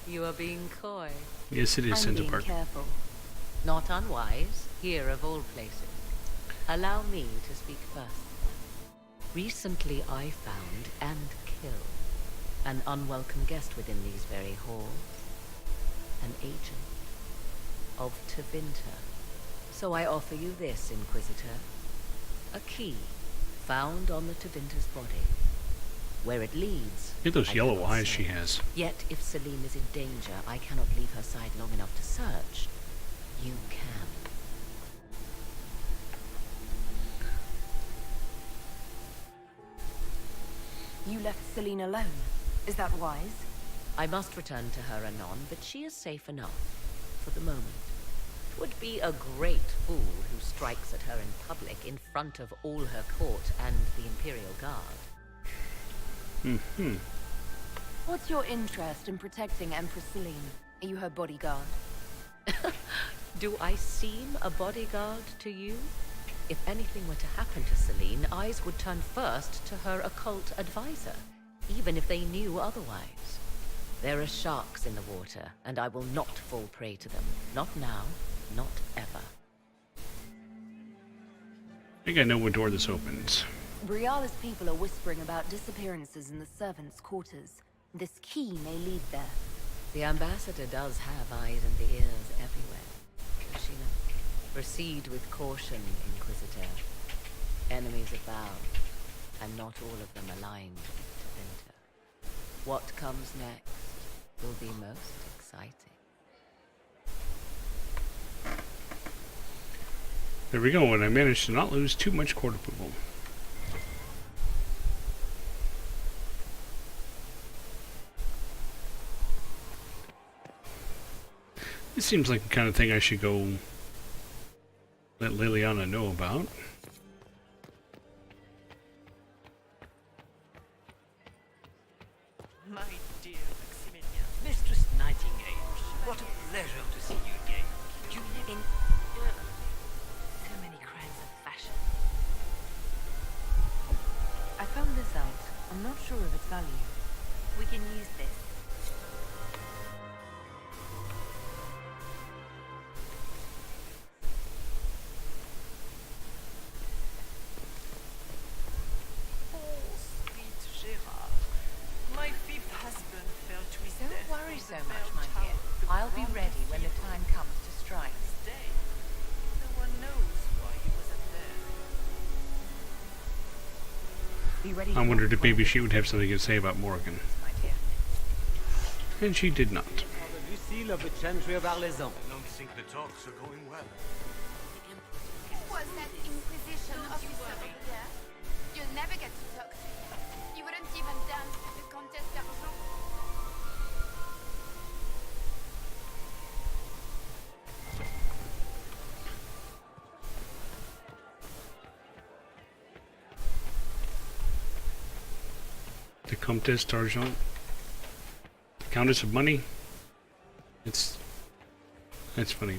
You are being coy. Yes, it is, I'm being Cinderbart. careful. Not unwise, here of all places. Allow me to speak first. Recently I found and killed an unwelcome guest within these very halls. An agent of Tevinter. So I offer you this, Inquisitor. A key found on the Tevinter's body. Where it leads, Look at those I yellow cannot eyes say. she has. Yet if Celine is in danger, I cannot leave her side long enough to search. You can. You left Celine alone. Is that wise? I must return to her anon, but she is safe enough. For the moment. 'Twould be a great fool who strikes at her in public in front of all her court and the Imperial Guard. Mm-hmm. What's your interest in protecting Empress Celine? Are you her bodyguard? Do I seem a bodyguard to you? If anything were to happen to Celine, eyes would turn first to her occult advisor, even if they knew otherwise. There are sharks in the water, and I will not fall prey to them. Not now, not ever. I think I know what door this opens. Briala's people are whispering about disappearances in the servants' quarters. This key may lead there. The ambassador does have eyes and ears everywhere. Kushina, proceed with caution, Inquisitor. Enemies abound, and not all of them aligned to enter. What comes next will be most exciting. There we go, and I managed to not lose too much court approval. This seems like the kind of thing I should go let Liliana know about. My dear Maximilian. Mistress Nightingale, what a pleasure to see you again. You live in... So many crimes of fashion. I found this out. I'm not sure of its value. We can use this. Oh, sweet Gerard. My fifth husband fell to his Don't death worry from so the much, bell my tower dear. of the I'll be Grand ready when the Cathedral. time comes to strike. Stay. No one knows why he wasn't there. Be ready. I wondered if maybe she would have something to say about Morrigan. My dear. And she did not. Lucille of the Chantry of Arlezan. I don't think the talks are going well. Who was that Inquisition officer over there? You'll never get to talk to him. He wouldn't even dance with the Comtesse d'Argent. The Comtesse d'Argent. The Countess of Money. That's funny.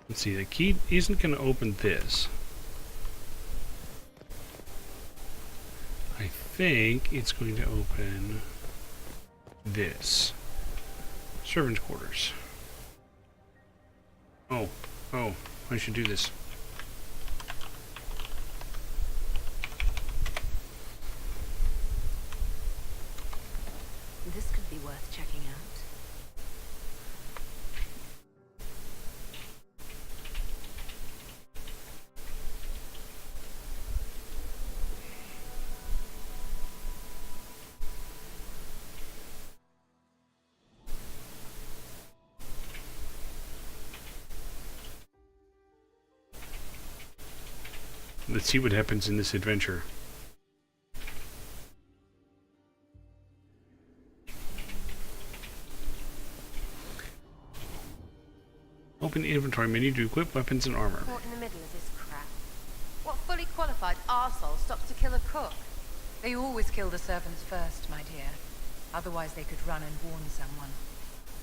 Let's see, the key isn't going to open this. I think it's going to open this. Servants' quarters. Oh, I should do this. This could be worth checking out. Let's see what happens in this adventure. Open the inventory menu to equip weapons and armor. Caught in the middle of this crap. What fully qualified arsehole stops to kill a cook? They always kill the servants first, my dear. Otherwise they could run and warn someone.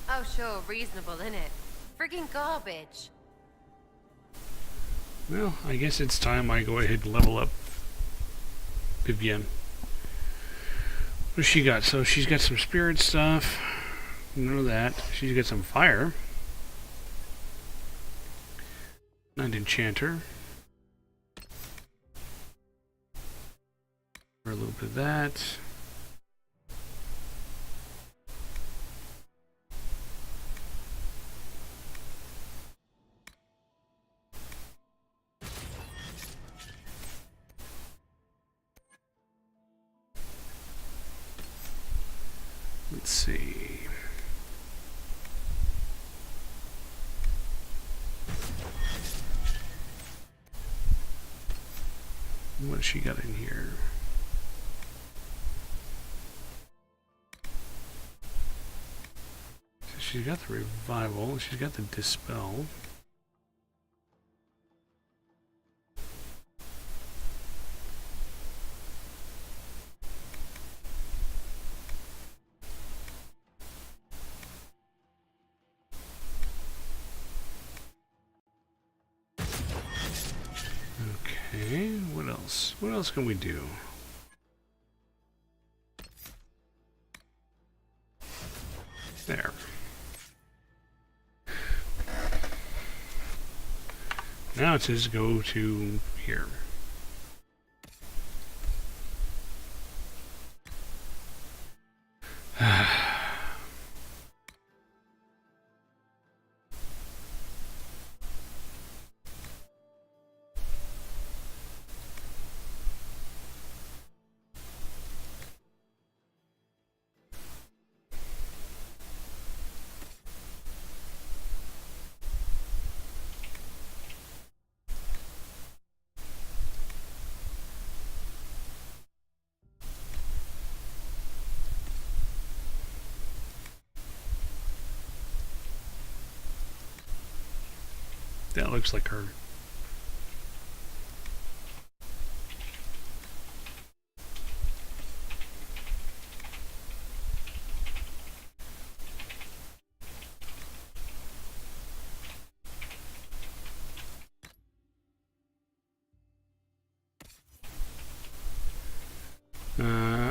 Oh sure, reasonable, innit? Friggin' garbage. Well, I guess it's time I go ahead and level up Vivienne. What does she got? So she's got some spirit stuff. None of that. She's got some fire. Night Enchanter. For a little bit of that. Let's see. What has she got in here? So she's got the revival, she's got the dispel. Okay, what else? What else can we do? There. Now it says go to here. That looks like her.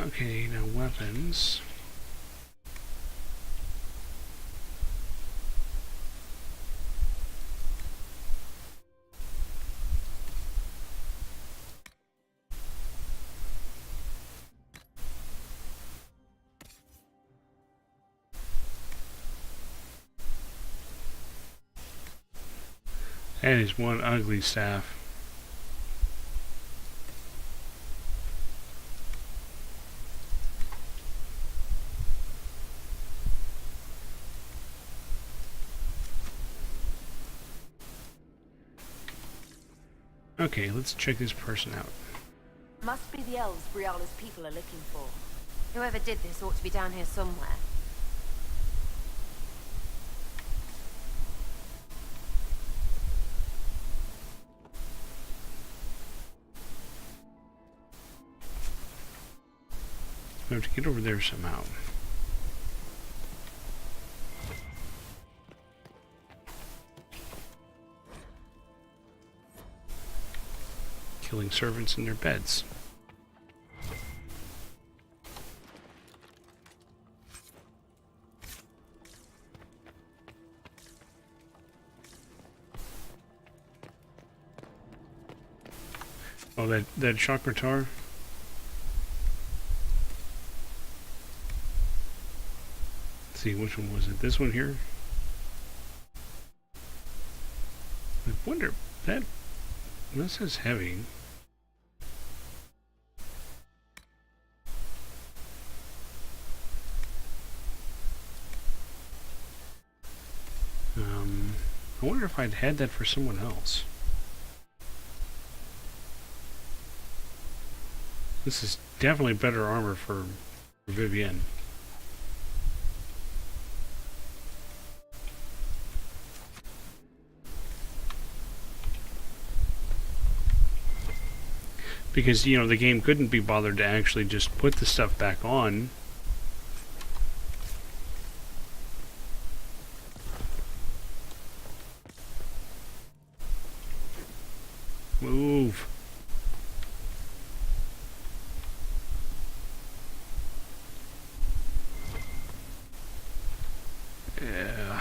Okay, now weapons. That is one ugly staff. Okay, let's check this person out. Must be the elves Briala's people are looking for. Whoever did this ought to be down here somewhere. We have to get over there somehow. Killing servants in their beds. Oh, that Chakratar? Let's see, which one was it? This one here? I wonder, that says heavy. I wonder if I'd had that for someone else. This is definitely better armor for Vivienne. Because, you know, the game couldn't be bothered to actually just put the stuff back on. Move. Yeah.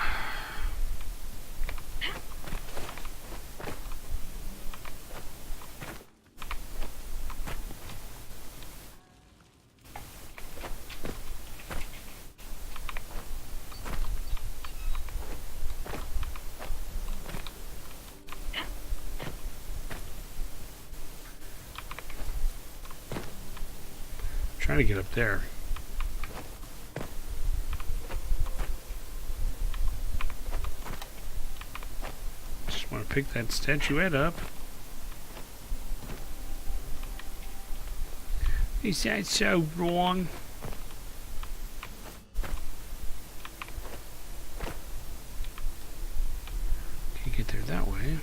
Trying to get up there. Just want to pick that statuette up. Is that so wrong? Can't get there that way.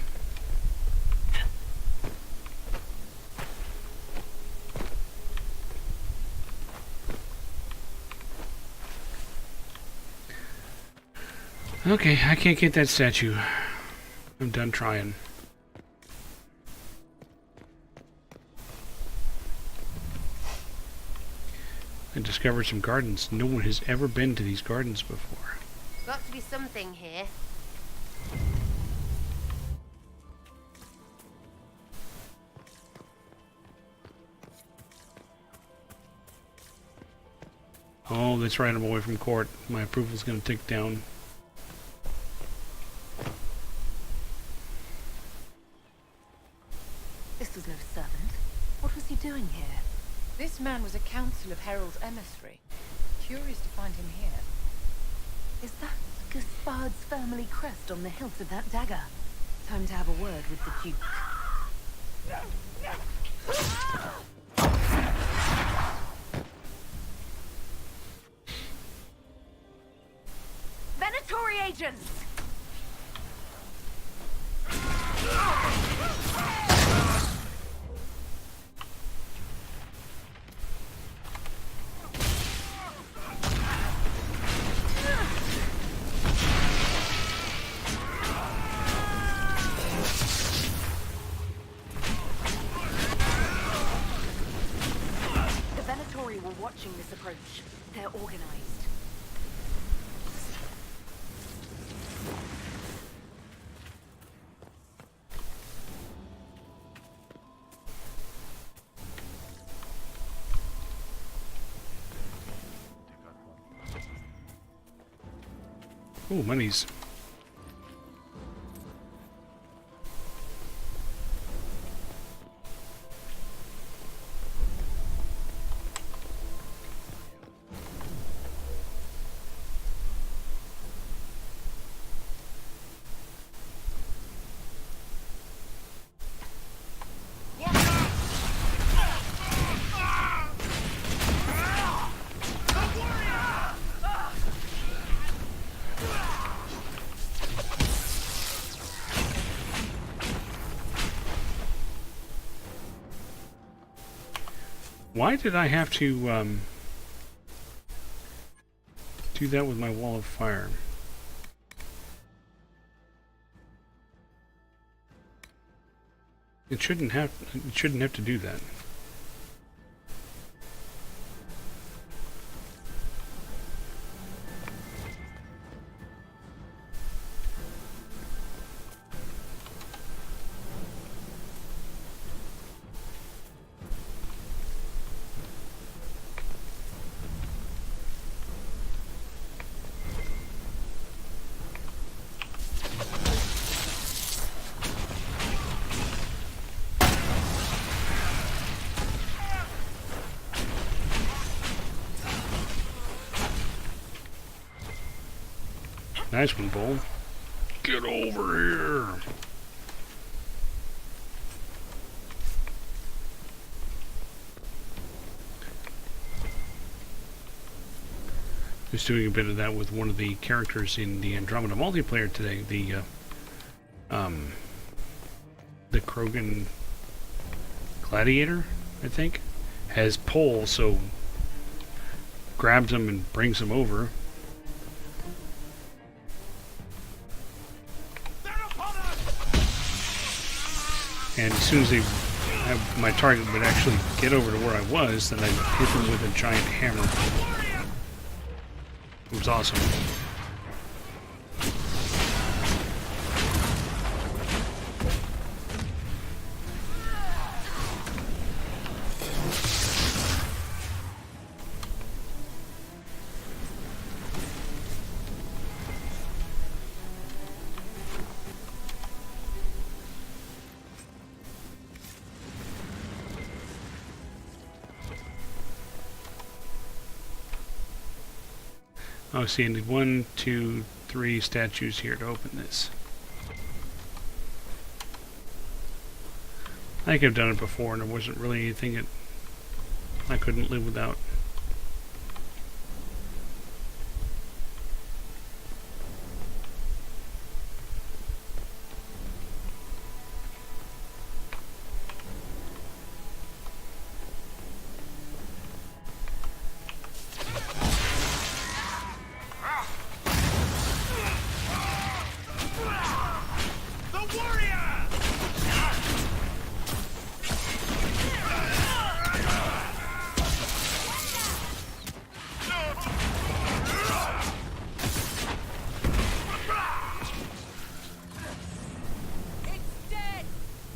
Okay, I can't get that statue. I'm done trying. I discovered some gardens. No one has ever been to these gardens before. Got to be something here. Oh, that's right, I'm away from court. My approval's gonna tick down. This was no servant. What was he doing here? This man was a Council of Herald's emissary. Curious to find him here. Is that Gaspard's family crest on the hilt of that dagger? Time to have a word with the Duke. Venatori agents! Watching this approach. They're organized. Oh, monies. Why did I have to do that with my wall of fire? It shouldn't have to do that. Nice one, Bull. Get over here. Just doing a bit of that with one of the characters in the Andromeda multiplayer today. The Krogan Gladiator, I think, has pull, so grabs him and brings him over. And as soon as my target would actually get over to where I was, then I'd hit them with a giant hammer. It was awesome. Oh, see, I need 1, 2, 3 statues here to open this. I think I've done it before, and there wasn't really anything that I couldn't live without.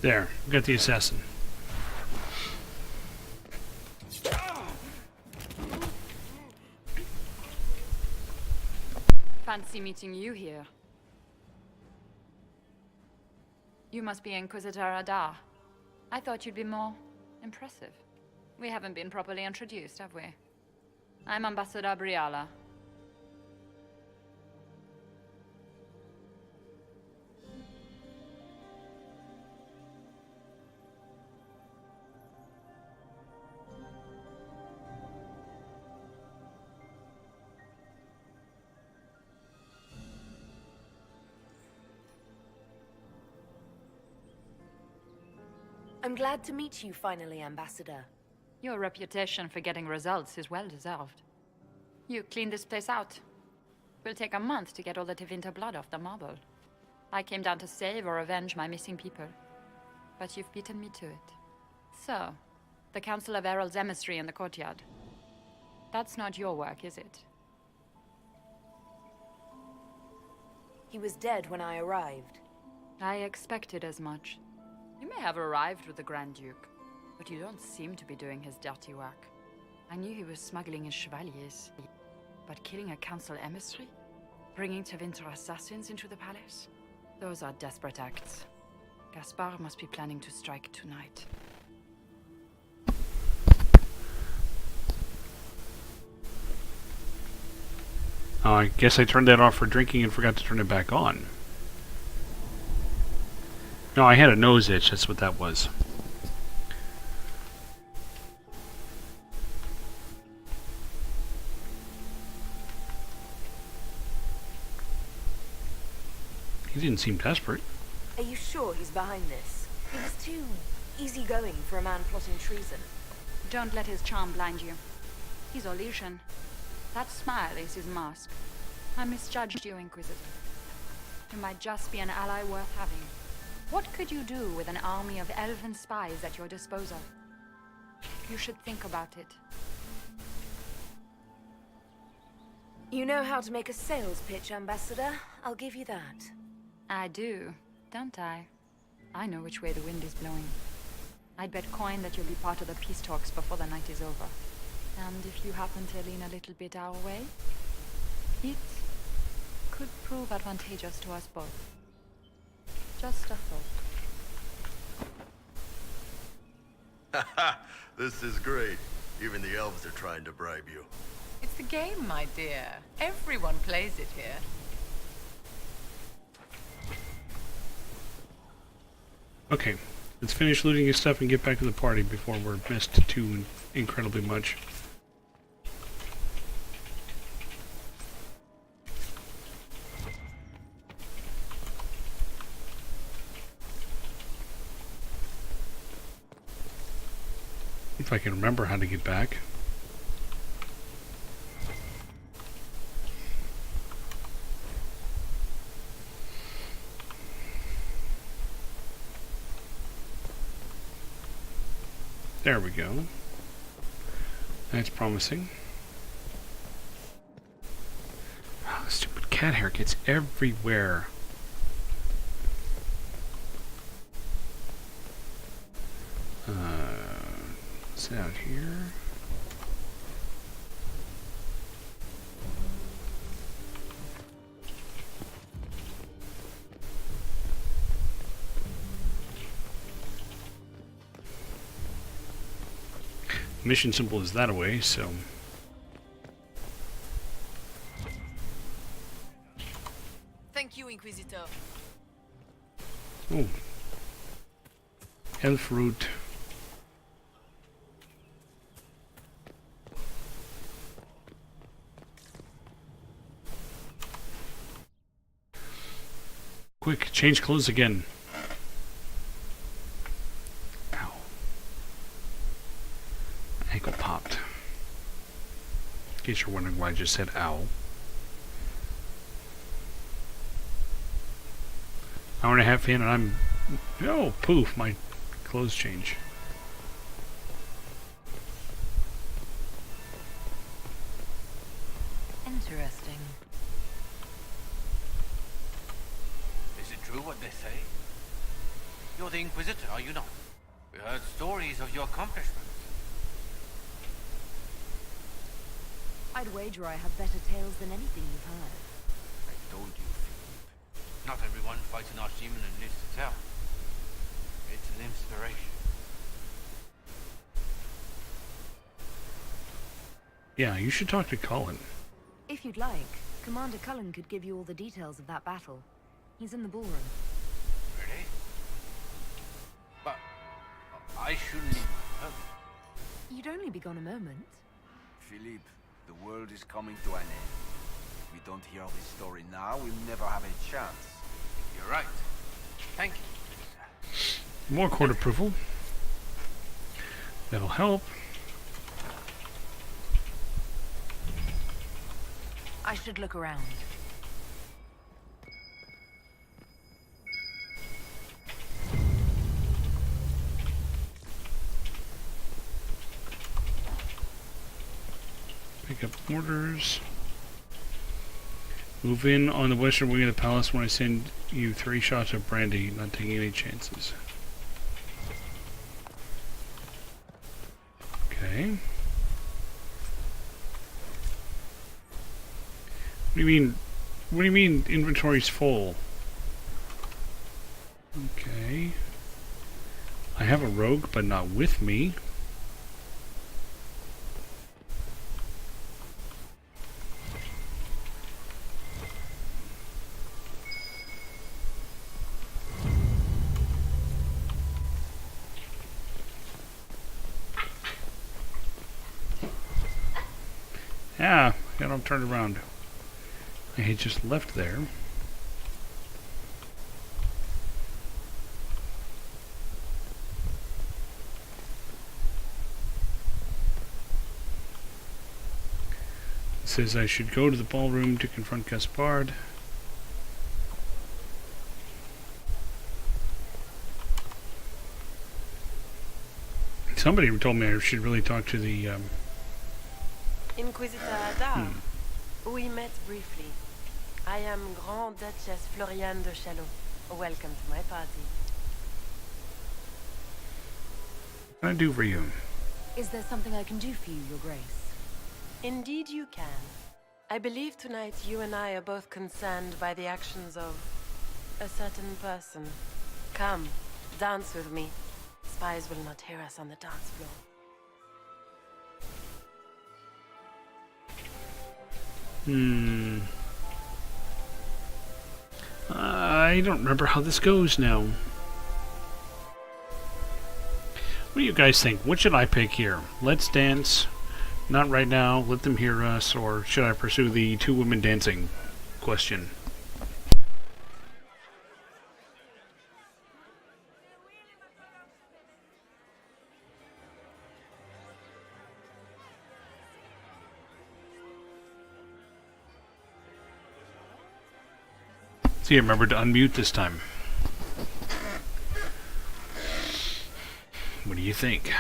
There, got the assassin. Fancy meeting you here. You must be Inquisitor Adar. I thought you'd be more impressive. We haven't been properly introduced, have we? I'm Ambassador Briala. I'm glad to meet you finally, Ambassador. Your reputation for getting results is well deserved. You cleaned this place out. Will take a month to get all the Tevinter blood off the marble. I came down to save or avenge my missing people. But you've beaten me to it. So, the Council of Herald's emissary in the courtyard. That's not your work, is it? He was dead when I arrived. I expected as much. You may have arrived with the Grand Duke, but you don't seem to be doing his dirty work. I knew he was smuggling his chevaliers, but killing a council emissary? Bringing Tevinter assassins into the palace? Those are desperate acts. Gaspard must be planning to strike tonight. Oh, I guess I turned that off for drinking and forgot to turn it back on. No, I had a nose itch, that's what that was. He didn't seem desperate. Are you sure he's behind this? He was too easygoing for a man plotting treason. Don't let his charm blind you. He's Orlesian. That smile is his mask. I misjudged you, Inquisitor. You might just be an ally worth having. What could you do with an army of elven spies at your disposal? You should think about it. You know how to make a sales pitch, Ambassador. I'll give you that. I do, don't I? I know which way the wind is blowing. I'd bet coin that you'll be part of the peace talks before the night is over. And if you happen to lean a little bit our way, it could prove advantageous to us both. Just a thought. This is great. Even the elves are trying to bribe you. It's the game, my dear. Everyone plays it here. Okay, let's finish looting his stuff and get back to the party before we're missed too incredibly much. If I can remember how to get back. There we go. That's promising. Oh, stupid cat hair gets everywhere. What's out here? Mission symbol is that away, so... Thank you, Inquisitor. Oh. Elf root. Quick, change clothes again. Ow. Ankle popped. In case you're wondering why I just said ow. Hour and a half in and I'm... Oh, poof, my clothes change. Interesting. Is it true what they say? You're the Inquisitor, are you not? We heard stories of your accomplishments. I'd wager I have better tales than anything you've heard. I told you, Philippe. Not everyone fights an archdemon and lives to tell. It's an inspiration. Yeah, you should talk to Colin. If you'd like, Commander Cullen could give you all the details of that battle. He's in the ballroom. Really? But I shouldn't leave my home. You'd only be gone a moment. Philippe, the world is coming to an end. If we don't hear this story now, we'll never have a chance. You're right. Thank you. More court approval. That'll help. I should look around. Pick up orders. Move in on the western wing of the palace when I send you 3 shots of brandy, not taking any chances. Okay. What do you mean inventory's full? Okay. I have a rogue, but not with me. Yeah, got him turned around. I had just left there. It says I should go to the ballroom to confront Gaspard. Somebody told me I should really talk to the, Inquisitor Adar. We met briefly. I am Grand Duchess Floriane de Chalot. Welcome to my party. What can I do for you? Is there something I can do for you, Your Grace? Indeed you can. I believe tonight you and I are both concerned by the actions of a certain person. Come, dance with me. Spies will not hear us on the dance floor. I don't remember how this goes now. What do you guys think? What should I pick here? Let's dance. Not right now. Let them hear us. Or should I pursue the two women dancing question? See, I remembered to unmute this time. What do you think?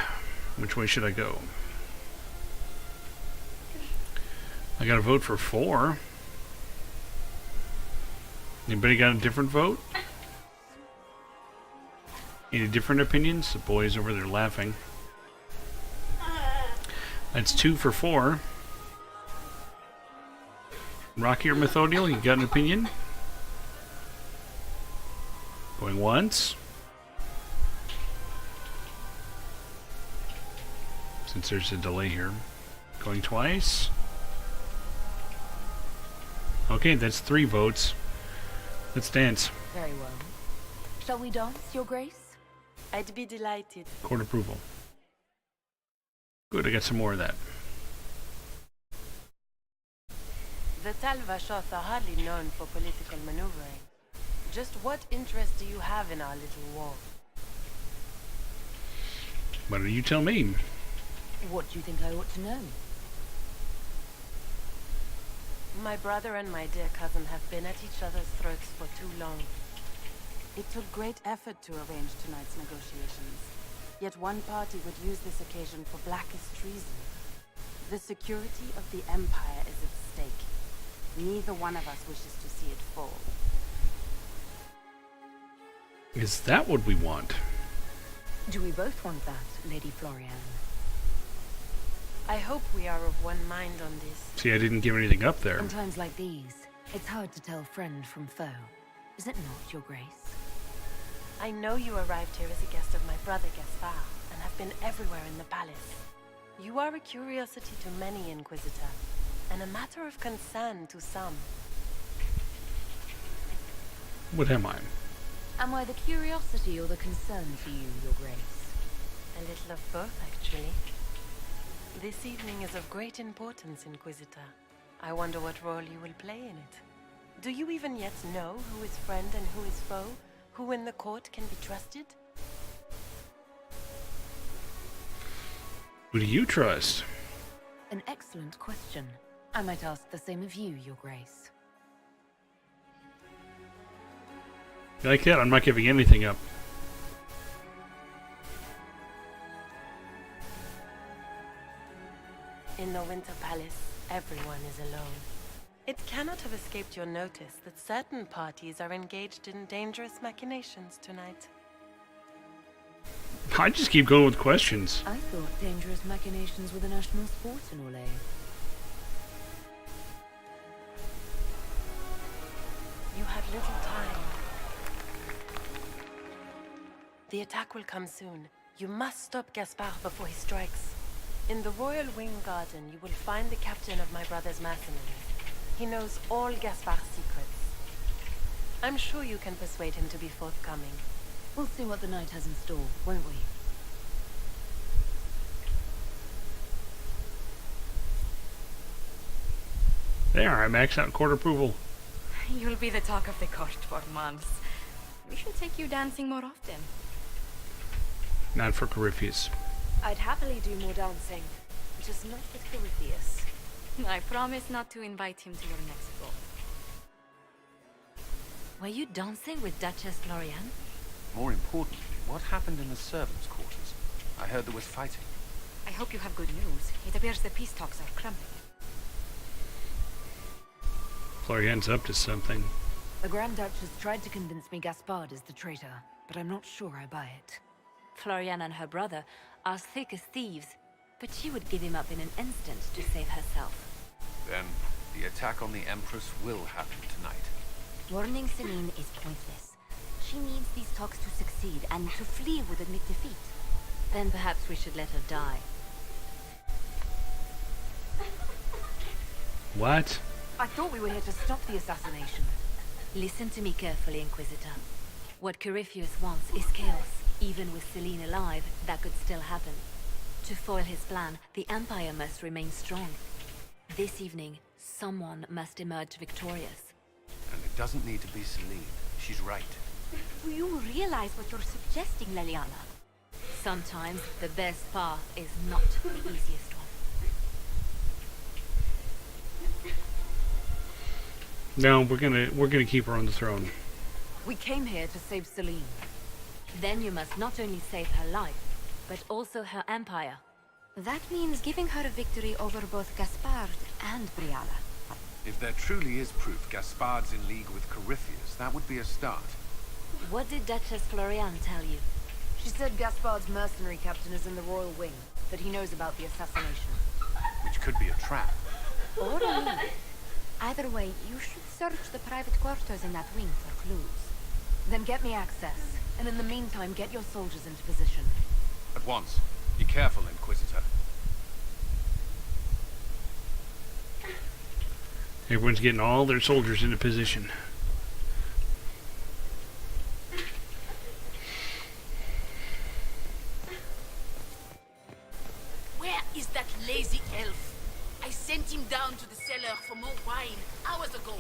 Which way should I go? I gotta vote for 4. Anybody got a different vote? Any different opinions? The boys over there laughing. That's 2 for 4. Rocky or Methodiel, you got an opinion? Going once. Since there's a delay here. Going twice. Okay, that's 3 votes. Let's dance. Very well. Shall we dance, Your Grace? I'd be delighted. Court approval. Good, I got some more of that. The Talvashoth are hardly known for political maneuvering. Just what interest do you have in our little war? Why don't you tell me? What do you think I ought to know? My brother and my dear cousin have been at each other's throats for too long. It took great effort to arrange tonight's negotiations. Yet one party would use this occasion for blackest treason. The security of the Empire is at stake. Neither one of us wishes to see it fall. Is that what we want? Do we both want that, Lady Floriane? I hope we are of one mind on this. See, I didn't give anything up there. In times like these, it's hard to tell friend from foe. Is it not, Your Grace? I know you arrived here as a guest of my brother Gaspard, and have been everywhere in the palace. You are a curiosity to many, Inquisitor, and a matter of concern to some. What am I? Am I the curiosity or the concern to you, Your Grace? A little of both, actually. This evening is of great importance, Inquisitor. I wonder what role you will play in it. Do you even yet know who is friend and who is foe? Who in the court can be trusted? Who do you trust? An excellent question. I might ask the same of you, Your Grace. Like that, I'm not giving anything up. In the Winter Palace, everyone is alone. It cannot have escaped your notice that certain parties are engaged in dangerous machinations tonight. I just keep going with questions. I thought dangerous machinations were the national sport in Orlais. You have little time. The attack will come soon. You must stop Gaspard before he strikes. In the Royal Wing Garden, you will find the captain of my brother's mercenaries. He knows all Gaspard's secrets. I'm sure you can persuade him to be forthcoming. We'll see what the night has in store, won't we? There, I maxed out court approval. You'll be the talk of the court for months. We should take you dancing more often. Not for Corypheus. I'd happily do more dancing, just not with Corypheus. I promise not to invite him to your next ball. Were you dancing with Duchess Florian? More importantly, what happened in the servants' quarters? I heard there was fighting. I hope you have good news. It appears the peace talks are crumbling. Florian's up to something. The Grand Duchess tried to convince me Gaspard is the traitor, but I'm not sure I buy it. Florian and her brother are thick as thieves, but she would give him up in an instant to save herself. Then, the attack on the Empress will happen tonight. Warning Celine is pointless. She needs these talks to succeed and to flee would admit defeat. Then perhaps we should let her die. What? I thought we were here to stop the assassination. Listen to me carefully, Inquisitor. What Corypheus wants is chaos. Even with Celine alive, that could still happen. To foil his plan, the Empire must remain strong. This evening, someone must emerge victorious. And it doesn't need to be Celine. She's right. Do you realize what you're suggesting, Leliana? Sometimes the best path is not the easiest one. No, we're gonna keep her on the throne. We came here to save Celine. Then you must not only save her life, but also her empire. That means giving her a victory over both Gaspard and Briala. If there truly is proof Gaspard's in league with Corypheus, that would be a start. What did Duchess Florian tell you? She said Gaspard's mercenary captain is in the royal wing, that he knows about the assassination. Which could be a trap. Or a lead. Either way, you should search the private quarters in that wing for clues. Then get me access, and in the meantime get your soldiers into position. At once. Be careful, Inquisitor. Everyone's getting all their soldiers into position. Where is that lazy elf? I sent him down to the cellar for more wine hours ago.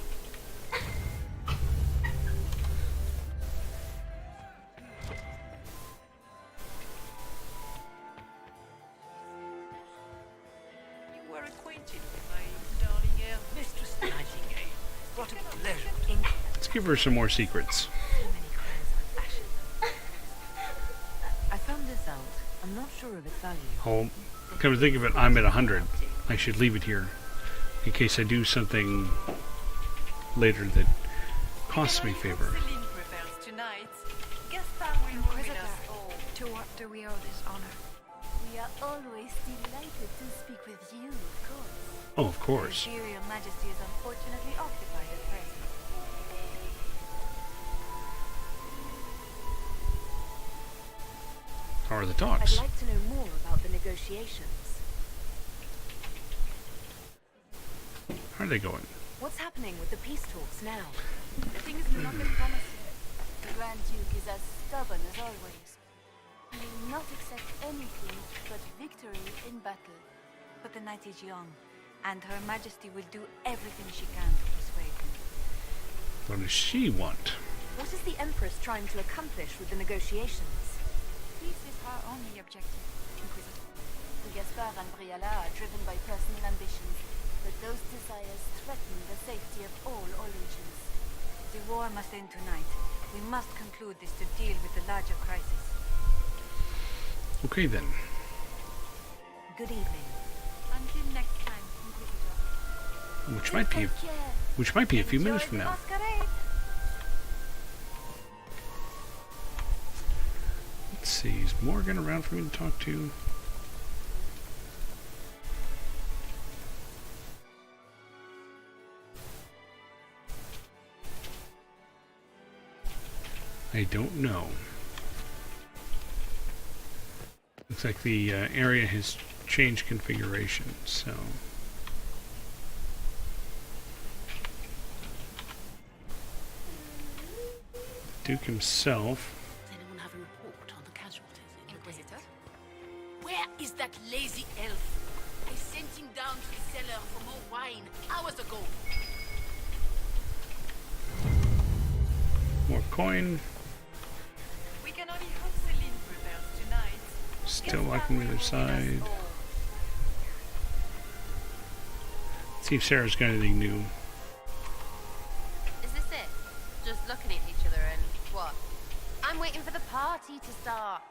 You were acquainted with my darling heir, Mistress Nightingale. What a pleasure. Let's give her some more secrets. I found this out. I'm not sure of its value. Oh, come to think of it, I'm at 100. I should leave it here in case I do something later that costs me favor. To what do we owe this honor? We are always delighted to speak with you, of course. Oh, of course. Your Imperial Majesty is unfortunately occupied at present. How are the talks? I'd like to know more about the negotiations. How are they going? What's happening with the peace talks now? Things do not look promising. The Grand Duke is as stubborn as always. He will not accept anything but victory in battle. But the night is young, and Her Majesty will do everything she can to persuade him. What does she want? What is the Empress trying to accomplish with the negotiations? Peace is her only objective, Inquisitor. Gaspard and Briala are driven by personal ambitions, but those desires threaten the safety of all regions. The war must end tonight. We must conclude this to deal with the larger crisis. Okay then. Good evening. Until next time, Inquisitor. Which might be a few minutes from now. Let's see, is Morgan around for me to talk to? I don't know. Looks like the area has changed configuration, so... Duke himself. Does anyone have a report on the casualties? Inquisitor? Where is that lazy elf? I sent him down to the cellar for more wine hours ago. More coin. We can only hope Celine prevails tonight. Still locking the other side. See if Sarah's got anything new. Is this it? Just looking at each other and what? I'm waiting for the party to start.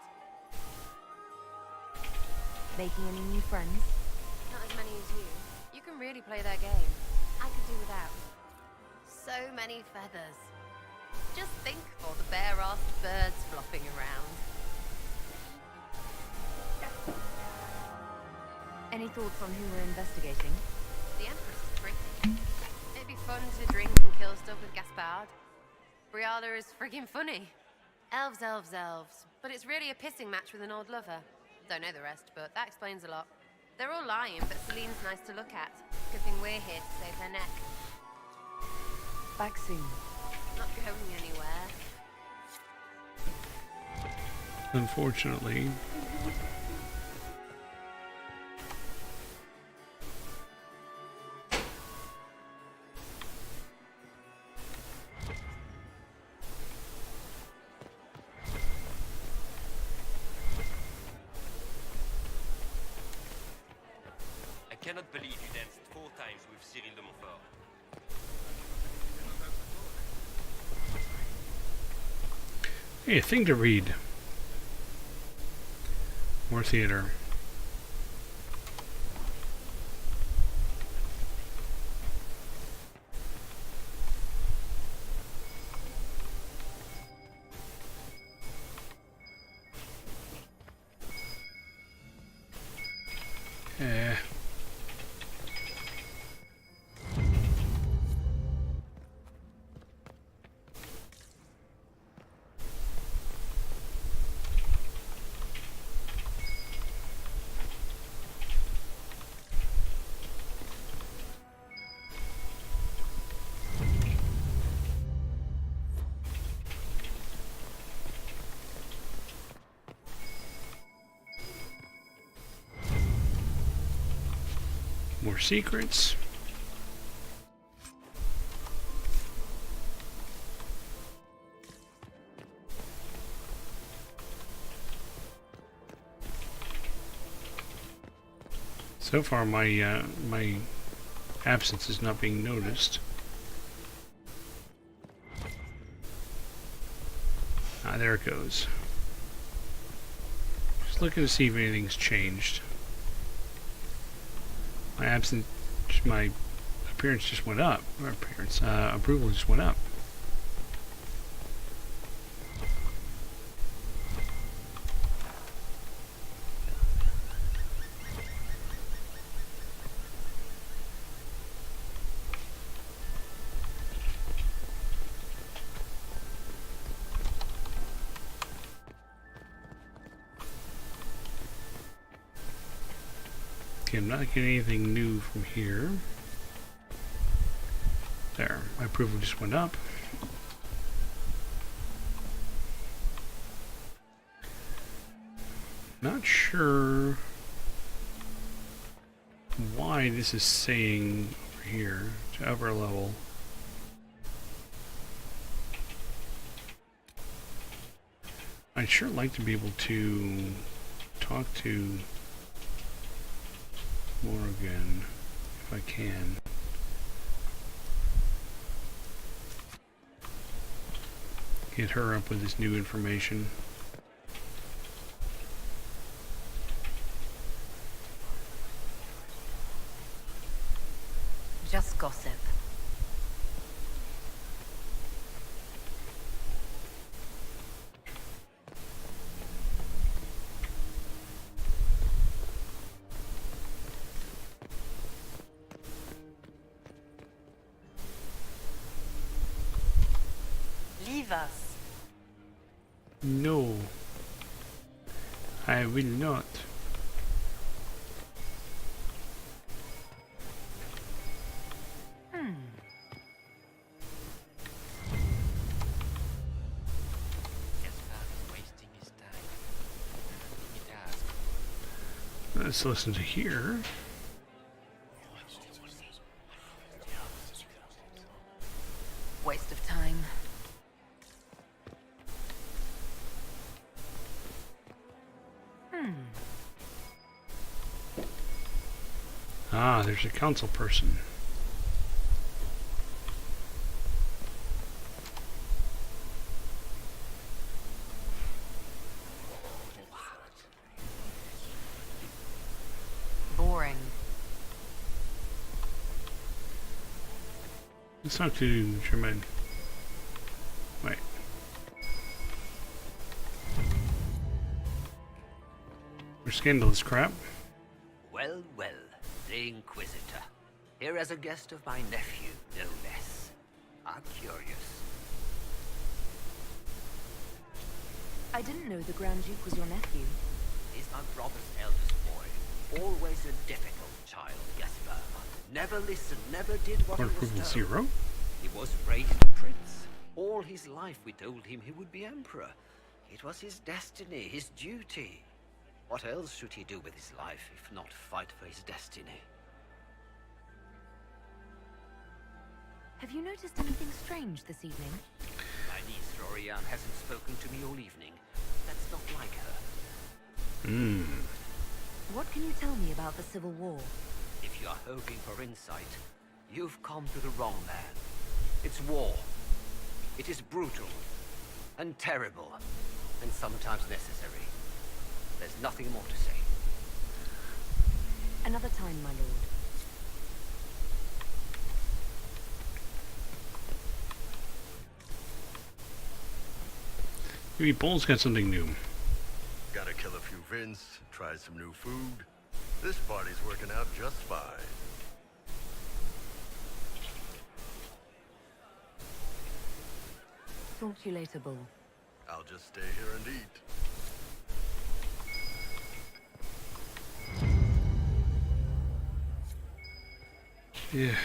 Making any new friends? Not as many as you. You can really play their game. I could do without. So many feathers. Just think of all the bare-assed birds flopping around. Any thoughts on who we're investigating? The Empress is pretty. It'd be fun to drink and kill stuff with Gaspard. Briala is friggin' funny. Elves, elves, elves. But it's really a pissing match with an old lover. Don't know the rest, but that explains a lot. They're all lying, but Celine's nice to look at. Good thing we're here to save her neck. Back soon. Not going anywhere. Unfortunately. I cannot believe you danced 4 times with Cyril de Montfort. Hey, a thing to read. More theater. Eh. More secrets. So far, my my absence is not being noticed. Ah, there it goes. Just looking to see if anything's changed. My appearance just went up. Or appearance, approval just went up. Okay, I'm not getting anything new from here. There, my approval just went up. Not sure why this is saying over here to upper level. I'd sure like to be able to talk to Morrigan if I can. Get her up with this new information. Just gossip. Leave us. No, I will not. Let's listen to here. Waste of time. Ah, there's a council person. Let's talk to Germain. Wait. We're scandalous crap. Well, well, the Inquisitor. Here as a guest of my nephew, no less. I'm curious. I didn't know the Grand Duke was your nephew. He's my brother's eldest boy. Always a difficult child, Gaspar. Never listened, never did what he was Approval told. 0? He was raised a prince. All his life we told him he would be emperor. It was his destiny, his duty. What else should he do with his life if not fight for his destiny? Have you noticed anything strange this evening? My niece Rorianne hasn't spoken to me all evening. That's not like her. What can you tell me about the Civil War? If you are hoping for insight, you've come to the wrong man. It's war. It is brutal, and terrible, and sometimes necessary. There's nothing more to say. Another time, my lord. Maybe Bull's got something new. Gotta kill a few Vince, try some new food. This party's working out just fine. Talk to you later, Bull. I'll just stay here and eat. Yeah.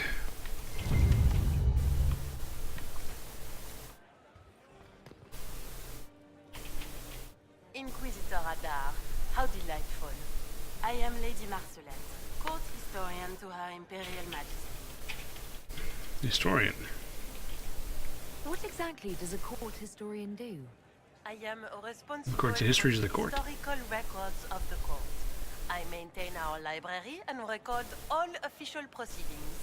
Inquisitor Adar, how delightful. I am Lady Marcelette, court historian to Her Imperial Majesty. Historian. What exactly does a court historian do? I am responsible Records the histories of the court. historical records of the court. I maintain our library and record all official proceedings.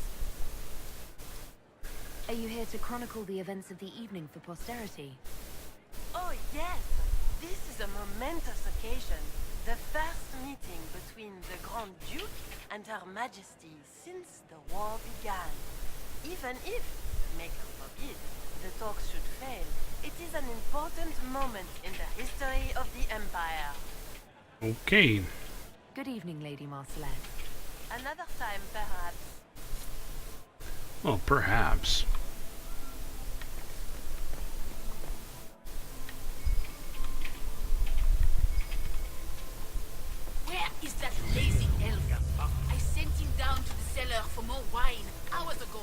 Are you here to chronicle the events of the evening for posterity? Oh yes, this is a momentous occasion. The first meeting between the Grand Duke and Her Majesty since the war began. Even if, maker forbid, the talks should fail, it is an important moment in the history of the Empire. Okay. Good evening, Lady Marcelette. Another time, perhaps. Well, perhaps. Where is that lazy elf? I sent him down to the cellar for more wine hours ago.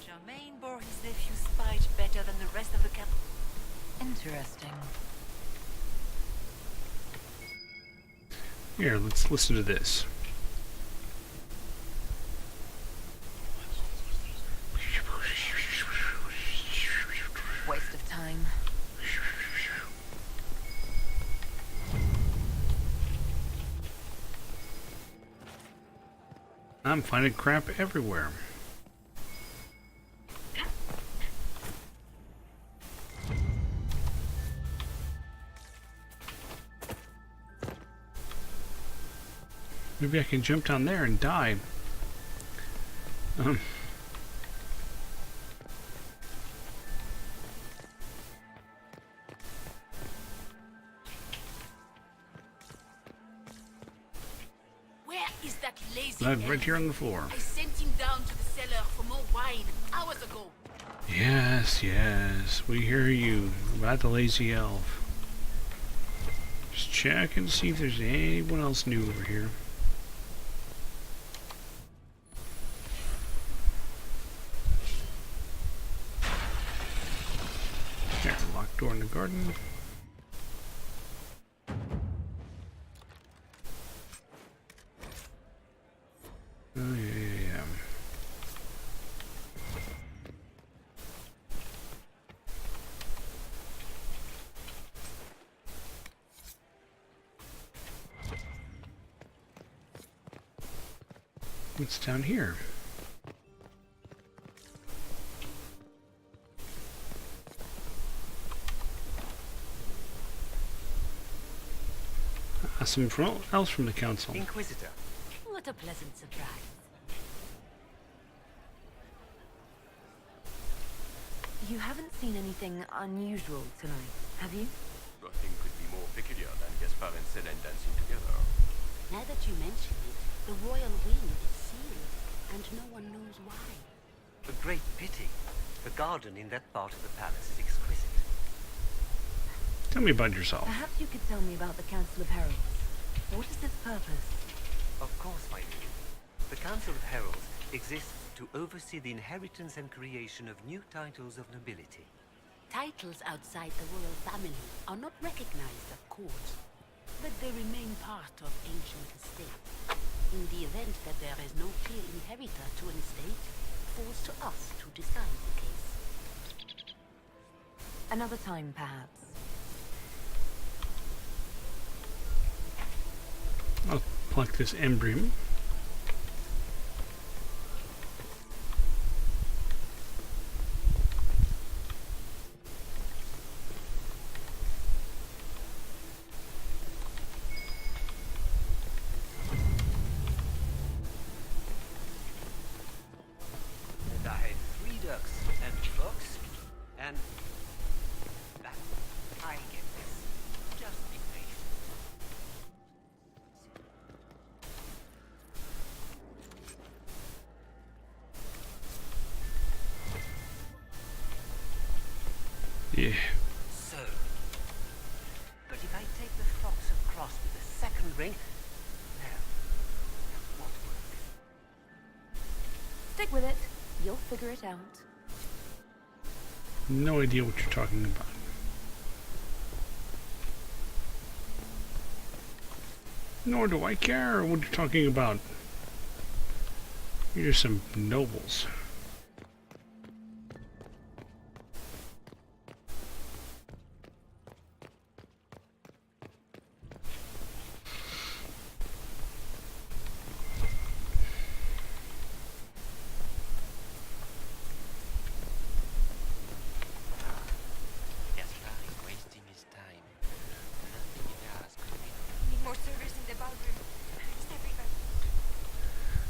Germain bore his nephew's spite better than the rest of the camp. Interesting. Here, let's listen to this. Waste of time. I'm finding crap everywhere. Maybe I can jump down there and die. Where is that lazy Blood elf? right here on the floor. I sent him down to the cellar for more wine hours ago. Yes, yes, we hear you about the lazy elf. Just check and see if there's anyone else new over here. There, locked door in the garden. Oh, yeah. What's down here? Someone else from the council. Inquisitor. What a pleasant surprise. You haven't seen anything unusual tonight, have you? Nothing could be more peculiar than Gaspard and Selene dancing together. Now that you mention it, the royal wing is sealed, and no one knows why. A great pity. The garden in that part of the palace is exquisite. Tell me about yourself. Perhaps you could tell me about the Council of Heralds. What is its purpose? Of course, my lady. The Council of Heralds exists to oversee the inheritance and creation of new titles of nobility. Titles outside the royal family are not recognized at court, but they remain part of ancient estate. In the event that there is no clear inheritor to an estate, it falls to us to decide the case. Another time, perhaps. I'll pluck this emblem. And I had 3 ducks and a fox, and that I get this. Just be patient. Yeah. So, but if I take the fox across with the second ring, no, that won't work. Stick with it. You'll figure it out. No idea what you're talking about. Nor do I care what you're talking about. You're just some nobles. Gaspard is wasting his time. Nothing in the house could be. Need more servers in the ballroom. Stepping back.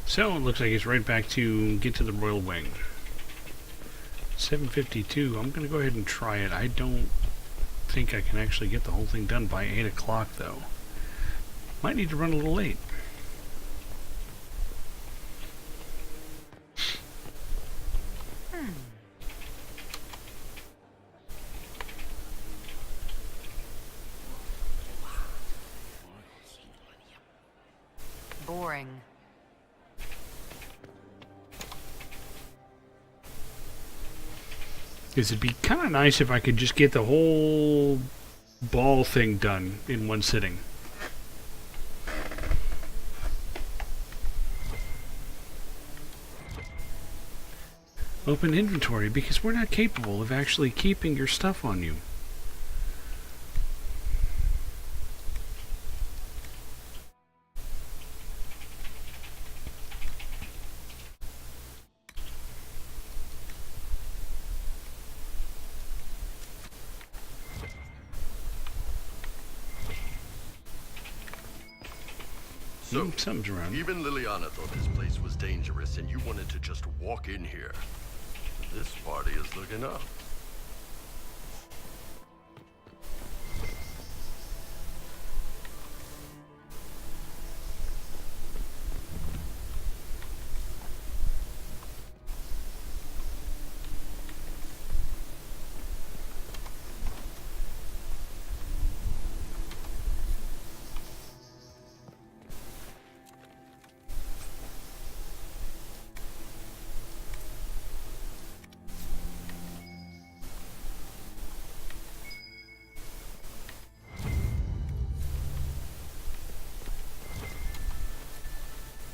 So it looks like it's right back to get to the royal wing. 7:52. I'm gonna go ahead and try it. I don't think I can actually get the whole thing done by 8 o'clock though. Might need to run a little late. Boring. It'd be kind of nice if I could just get the whole ball thing done in one sitting. Open inventory because we're not capable of actually keeping your stuff on you. So, something's around. Even Liliana thought this place was dangerous and you wanted to just walk in here. This party is looking up.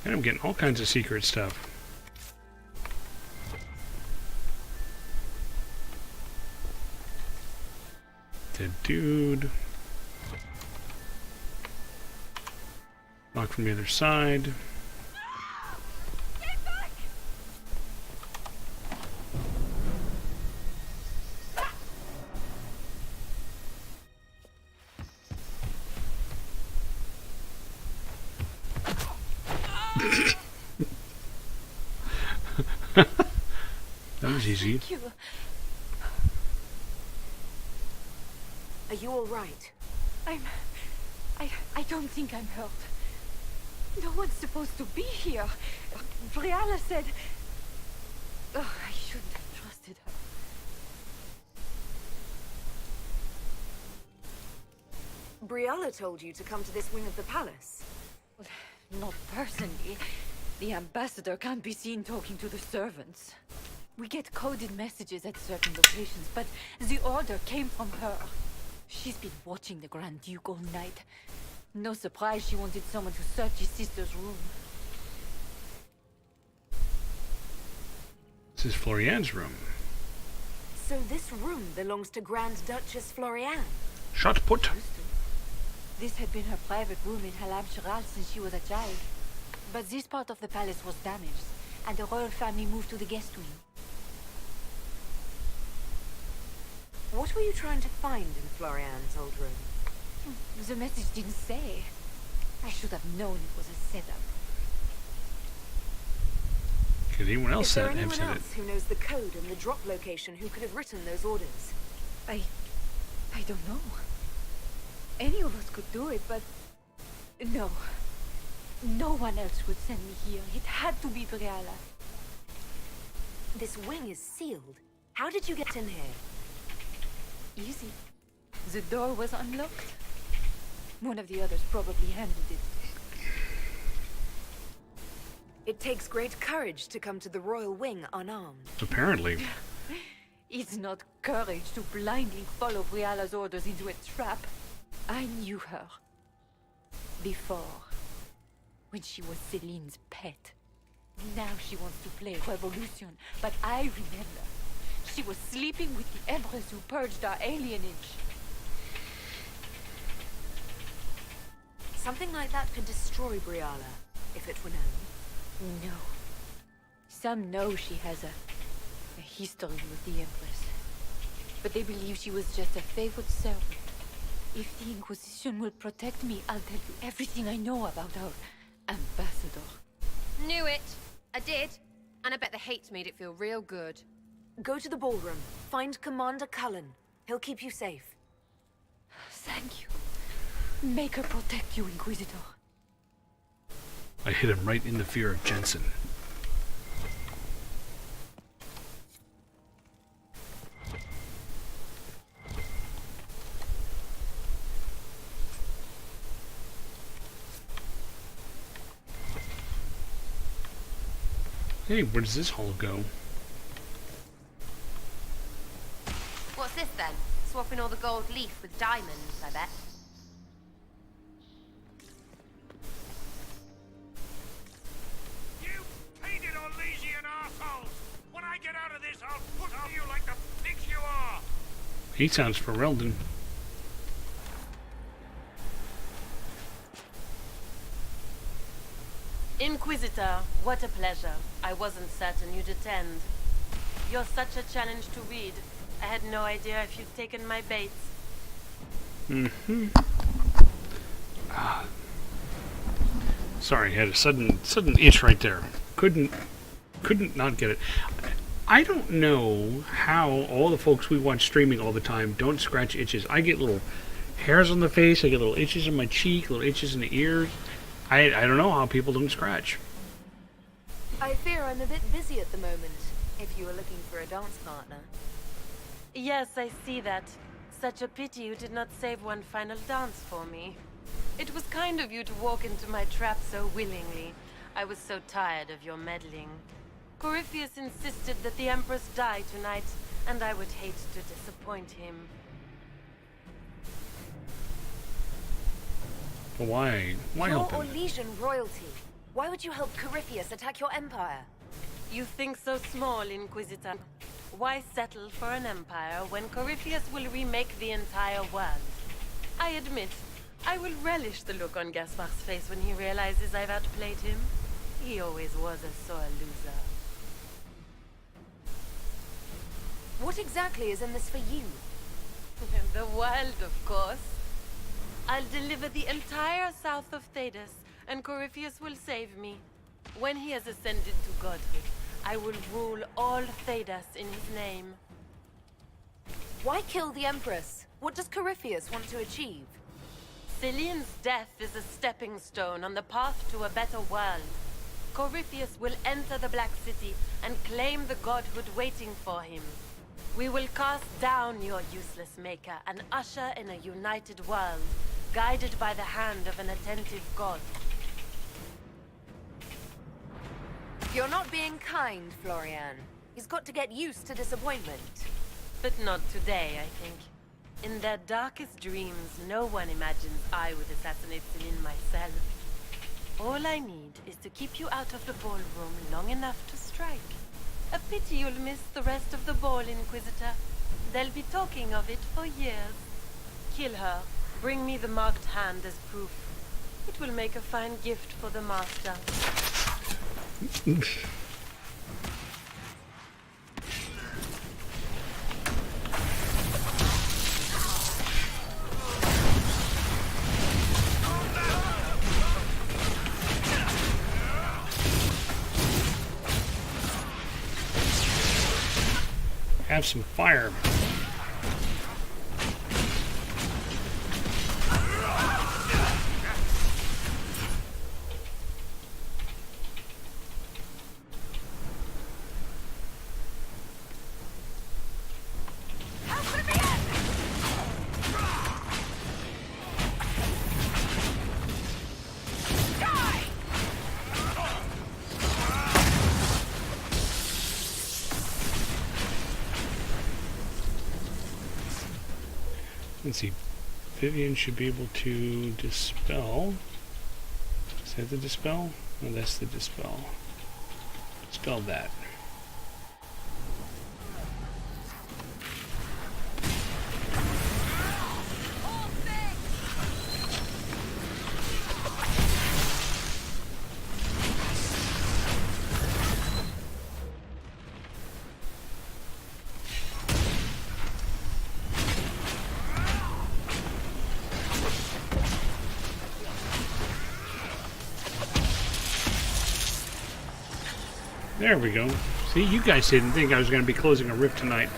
And I'm getting all kinds of secret stuff. The dude. Lock from the other side. That was easy. Thank you. you all right? I don't think I'm hurt. No one's supposed to be here. Briala said... Oh, I shouldn't have trusted her. Briala told you to come to this wing of the palace? Well, not personally. The ambassador can't be seen talking to the servants. We get coded messages at certain locations, but the order came from her. She's been watching the Grand Duke all night. No surprise she wanted someone to search his sister's room. This is Florian's room. So this room belongs to Grand Duchess Florian? Shot put. This had been her private room in Halam Shiral since she was a child. But this part of the palace was damaged, and the royal family moved to the guest wing. What were you trying to find in Florian's old room? The message didn't say. I should have known it was a setup. Could anyone else Is there have anyone said it? else who knows the code and the drop location who could have written those orders? I don't know. Any of us could do it, but... No. No one else would send me here. It had to be Briala. This wing is sealed. How did you get in here? Easy. The door was unlocked. One of the others probably handled it. It takes great courage to come to the royal wing unarmed. Apparently. It's not courage to blindly follow Briala's orders into a trap. I knew her. Before. When she was Celine's pet. Now she wants to play revolution, but I remember. She was sleeping with the Empress who purged our alienage. Something like that could destroy Briala, if it were known. No. Some know she has a history with the Empress. But they believe she was just a favored servant. If the Inquisition will protect me, I'll tell you everything I know about our ambassador. Knew it. I did. And I bet the hate made it feel real good. Go to the ballroom. Find Commander Cullen. He'll keep you safe. Thank you. Make her protect you, Inquisitor. I hit him right in the fear of Jensen. Hey, where does this hall go? What's this then? Swapping all the gold leaf with diamonds, I bet. You painted Orlesian assholes! When I get out of this, I'll put on you like the pigs you are! He sounds Ferelden. Inquisitor, what a pleasure. I wasn't certain you'd attend. You're such a challenge to read. I had no idea if you'd taken my bait. Mm-hmm. Sorry, I had a sudden itch right there. Couldn't not get it. I don't know how all the folks we watch streaming all the time don't scratch itches. I get little hairs on the face, I get little itches in my cheek, little itches in the ears. I don't know how people don't scratch. I fear I'm a bit busy at the moment, if you were looking for a dance partner. Yes, I see that. Such a pity you did not save one final dance for me. It was kind of you to walk into my trap so willingly. I was so tired of your meddling. Corypheus insisted that the Empress die tonight, and I would hate to disappoint him. Why? Why You're help him? Orlesian royalty. Why would you help Corypheus attack your empire? You think so small, Inquisitor. Why settle for an empire when Corypheus will remake the entire world? I admit, I will relish the look on Gaspar's face when he realizes I've outplayed him. He always was a sore loser. What exactly is in this for you? The world, of course. I'll deliver the entire south of Thedas, and Corypheus will save me. When he has ascended to godhood, I will rule all Thedas in his name. Why kill the Empress? What does Corypheus want to achieve? Celine's death is a stepping stone on the path to a better world. Corypheus will enter the Black City and claim the godhood waiting for him. We will cast down your useless maker and usher in a united world, guided by the hand of an attentive god. You're not being kind, Florian. He's got to get used to disappointment. But not today, I think. In their darkest dreams, no one imagines I would assassinate Celine myself. All I need is to keep you out of the ballroom long enough to strike. A pity you'll miss the rest of the ball, Inquisitor. They'll be talking of it for years. Kill her. Bring me the marked hand as proof. It will make a fine gift for the Master. Have some fire. Let's see. Vivian should be able to dispel. Is that the dispel? Oh, that's the dispel. Dispel that. There we go. See, you guys didn't think I was going to be closing a rift tonight.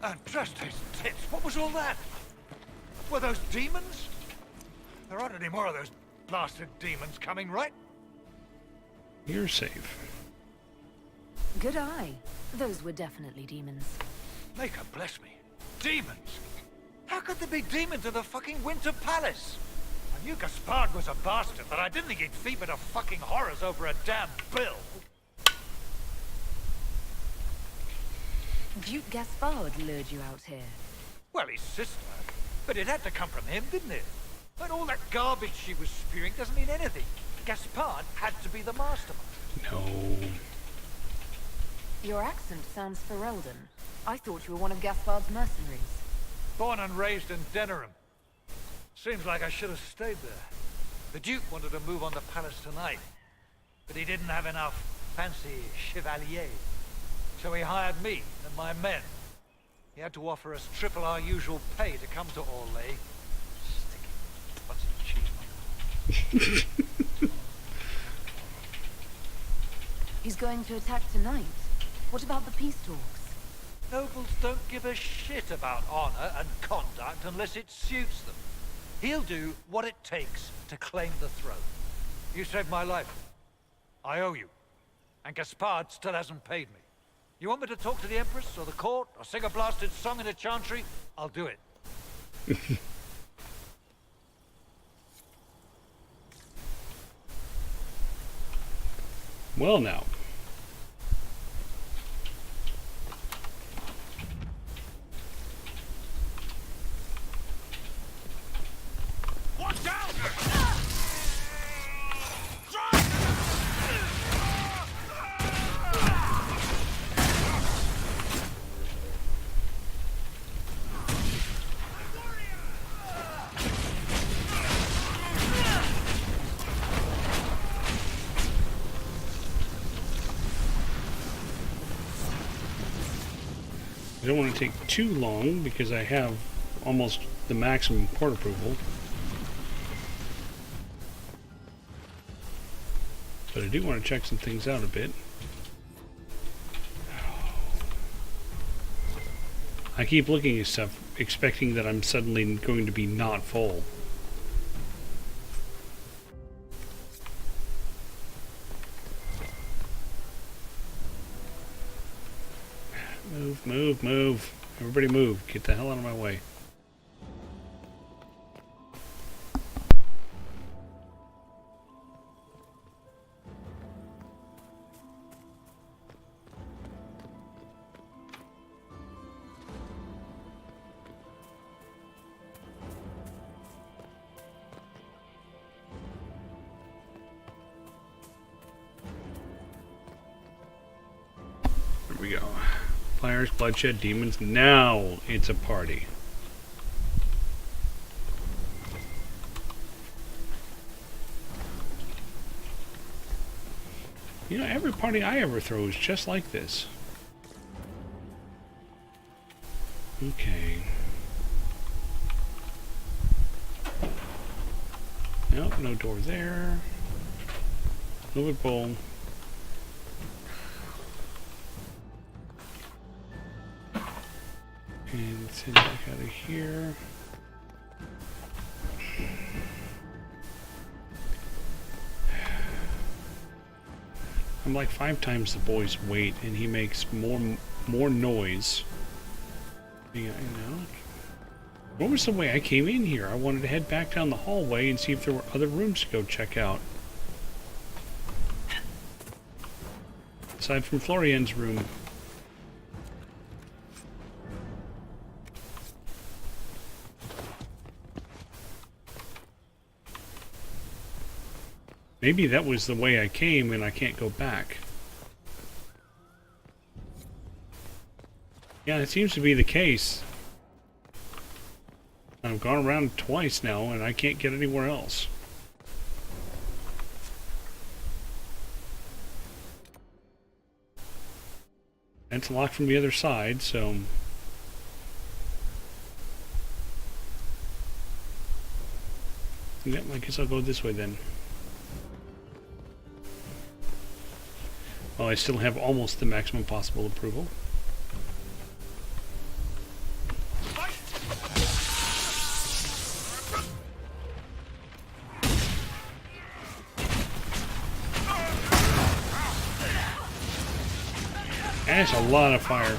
Andraste's tits, what was all that? Were those demons? There aren't any more of those blasted demons coming, right? You're safe. Good eye. Those were definitely demons. May God bless me. Demons? How could there be demons in the fucking Winter Palace? I knew Gaspard was a bastard, but I didn't think he'd feed me to fucking horrors over a damn bill. Duke Gaspard lured you out here. Well, his sister. But it had to come from him, didn't it? But all that garbage she was spewing doesn't mean anything. Gaspard had to be the mastermind. No. Your accent sounds Ferelden. I thought you were one of Gaspard's mercenaries. Born and raised in Denerim. Seems like I should have stayed there. The Duke wanted to move on the palace tonight, but he didn't have enough fancy chevaliers. So he hired me and my men. He had to offer us triple our usual pay to come to Orlais. Sticky cheesemonger. He's going to attack tonight. What about the peace talks? Nobles don't give a shit about honor and conduct unless it suits them. He'll do what it takes to claim the throne. You saved my life. I owe you. And Gaspard still hasn't paid me. You want me to talk to the Empress or the court or sing a blasted song in a chantry? I'll do it. Well now. Watch out! I don't want to take too long because I have almost the maximum port approval. But I do want to check some things out a bit. I keep looking at stuff, expecting that I'm suddenly going to be not full. Move, move, move. Everybody move. Get the hell out of my way. There we go. Fires, bloodshed, demons. Now it's a party. You know, every party I ever throw is just like this. Okay. Nope, no door there. Fluid bowl. And send back out of here. I'm like 5 times the boy's weight, and he makes more noise. Yeah, you know. What was the way I came in here? I wanted to head back down the hallway and see if there were other rooms to go check out. Aside from Florian's room. Maybe that was the way I came and I can't go back. Yeah, it seems to be the case. I've gone around twice now and I can't get anywhere else. It's locked from the other side, so... yeah, I guess I'll go this way then. Well, I still have almost the maximum possible approval. That's a lot of fire.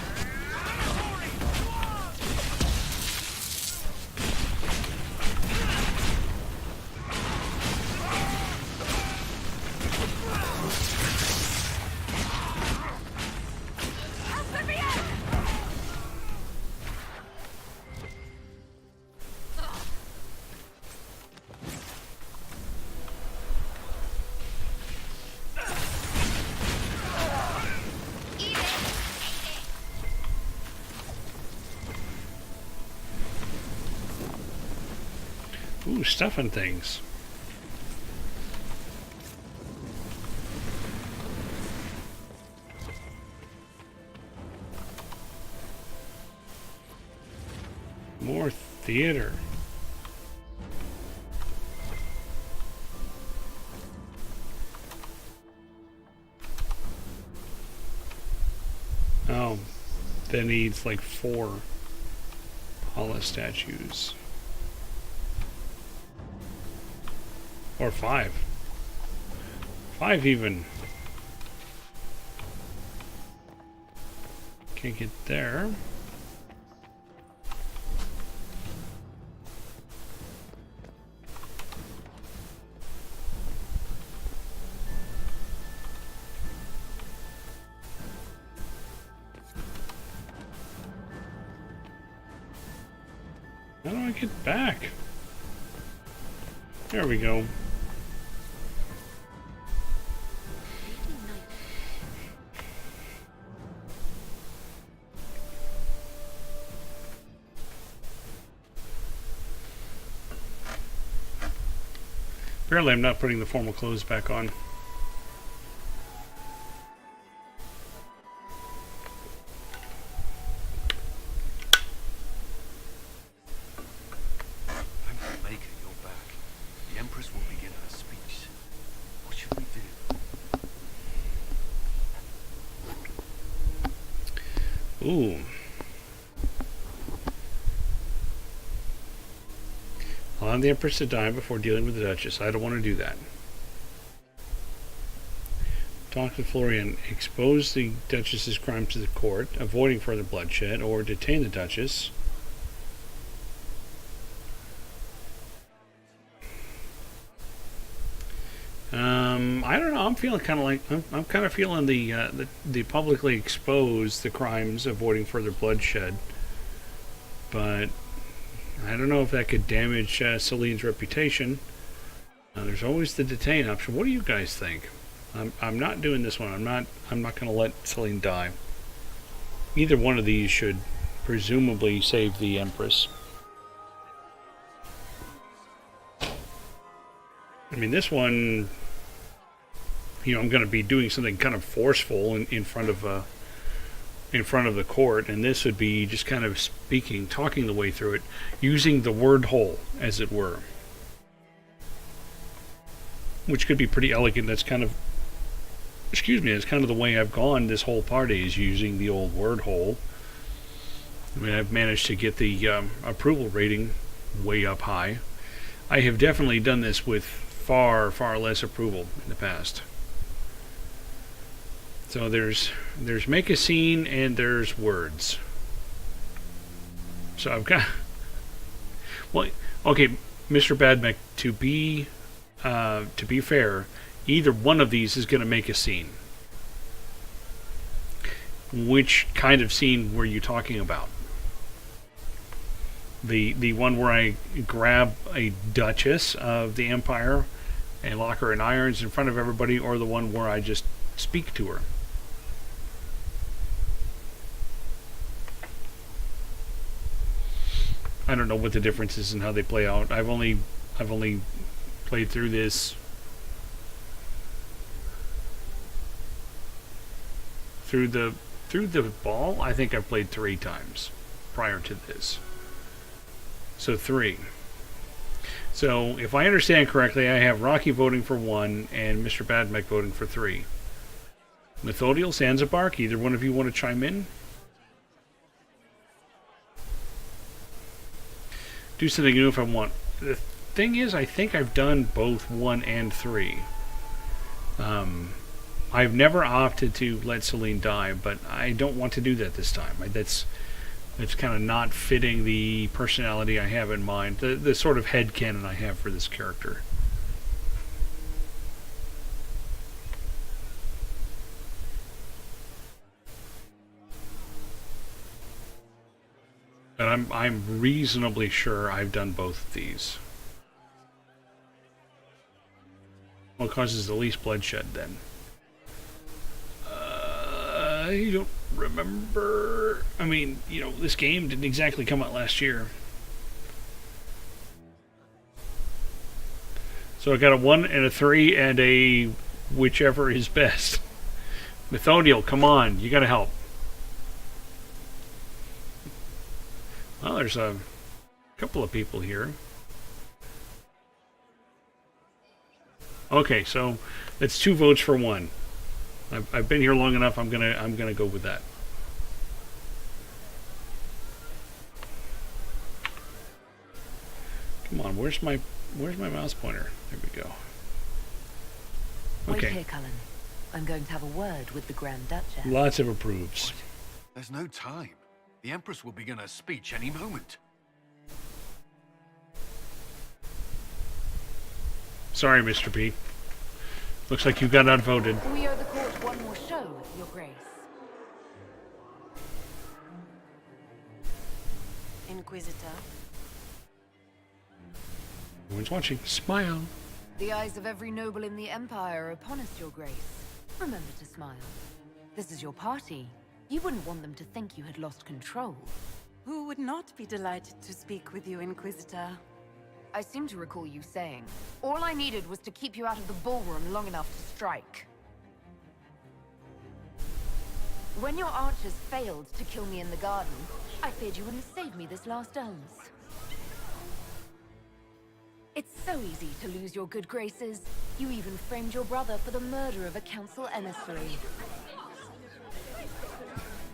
Ooh, stuffing things. More theater. Oh, that needs like 4 Paula statues. Or 5. 5 even. Can't get there. How do I get back? There we go. Apparently I'm not putting the formal clothes back on. Maker, you're back. The Empress will begin her speech. What should we do? Ooh. Allow the Empress to die before dealing with the Duchess. I don't want to do that. Talk to Florian. Expose the Duchess's crimes to the court, avoiding further bloodshed, or detain the Duchess. I don't know. I'm feeling kind of like I'm kind of feeling the publicly expose the crimes, avoiding further bloodshed. But I don't know if that could damage Celine's reputation. There's always the detain option. What do you guys think? I'm not doing this one. I'm not going to let Celine die. Either one of these should presumably save the Empress. I mean, this one, you know, I'm going to be doing something kind of forceful in front of the court, and this would be just kind of talking the way through it, using the word hole, as it were, which could be pretty elegant. That's kind of, it's kind of the way I've gone this whole party, is using the old word hole. I mean, I've managed to get the approval rating way up high. I have definitely done this with far, far less approval in the past. So there's make a scene and there's words. So I've got, well, okay, Mr. Badmek, to be fair, either one of these is going to make a scene. Which kind of scene were you talking about? The one where I grab a Duchess of the Empire and lock her in irons in front of everybody, or the one where I just speak to her? I don't know what the difference is in how they play out. I've only played through this through the ball. I think I've played 3 times prior to this. So 3. So if I understand correctly, I have Rocky voting for 1 and Mr. Badmek voting for 3. Methodiel, Zanzibar, either one of you want to chime in? Do something new if I want. The thing is, I think I've done both 1 and 3. I've never opted to let Celine die, but I don't want to do that this time. That's kind of not fitting the personality I have in mind, the sort of headcanon I have for this character. But I'm reasonably sure I've done both of these. What causes the least bloodshed then? I don't remember. I mean, you know, this game didn't exactly come out last year. So I got a 1 and a 3 and a whichever is best. Methodiel, come on, you gotta help. Well, there's a couple of people here. Okay, so it's 2 votes for 1. I've been here long enough. I'm gonna go with that. Come on, where's my mouse pointer? There we go. Okay. Wait here, Cullen. I'm going to have a word with the Grand Duchess. Lots of approves. There's no time. The Empress will begin her speech any moment. Sorry, Mr. P. Looks like you got outvoted. We owe the court one more show, Your Grace. Inquisitor. Everyone's watching. Smile. The eyes of every noble in the Empire are upon us, Your Grace. Remember to smile. This is your party. You wouldn't want them to think you had lost control. Who would not be delighted to speak with you, Inquisitor? I seem to recall you saying, all I needed was to keep you out of the ballroom long enough to strike. When your archers failed to kill me in the garden, I feared you wouldn't save me this last dance. It's so easy to lose your good graces. You even framed your brother for the murder of a council emissary.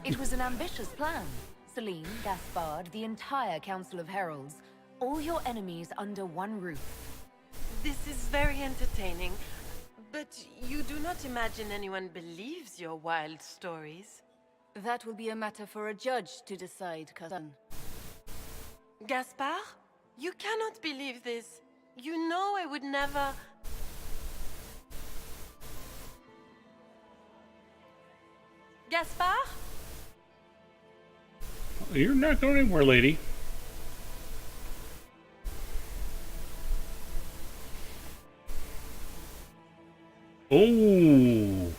It was an ambitious plan. Celine, Gaspard, the entire Council of Heralds, all your enemies under one roof. This is very entertaining, but you do not imagine anyone believes your wild stories? That will be a matter for a judge to decide, cousin. Gaspard? You cannot believe this. You know I would never... Gaspard? You're not going anywhere, lady. Oh.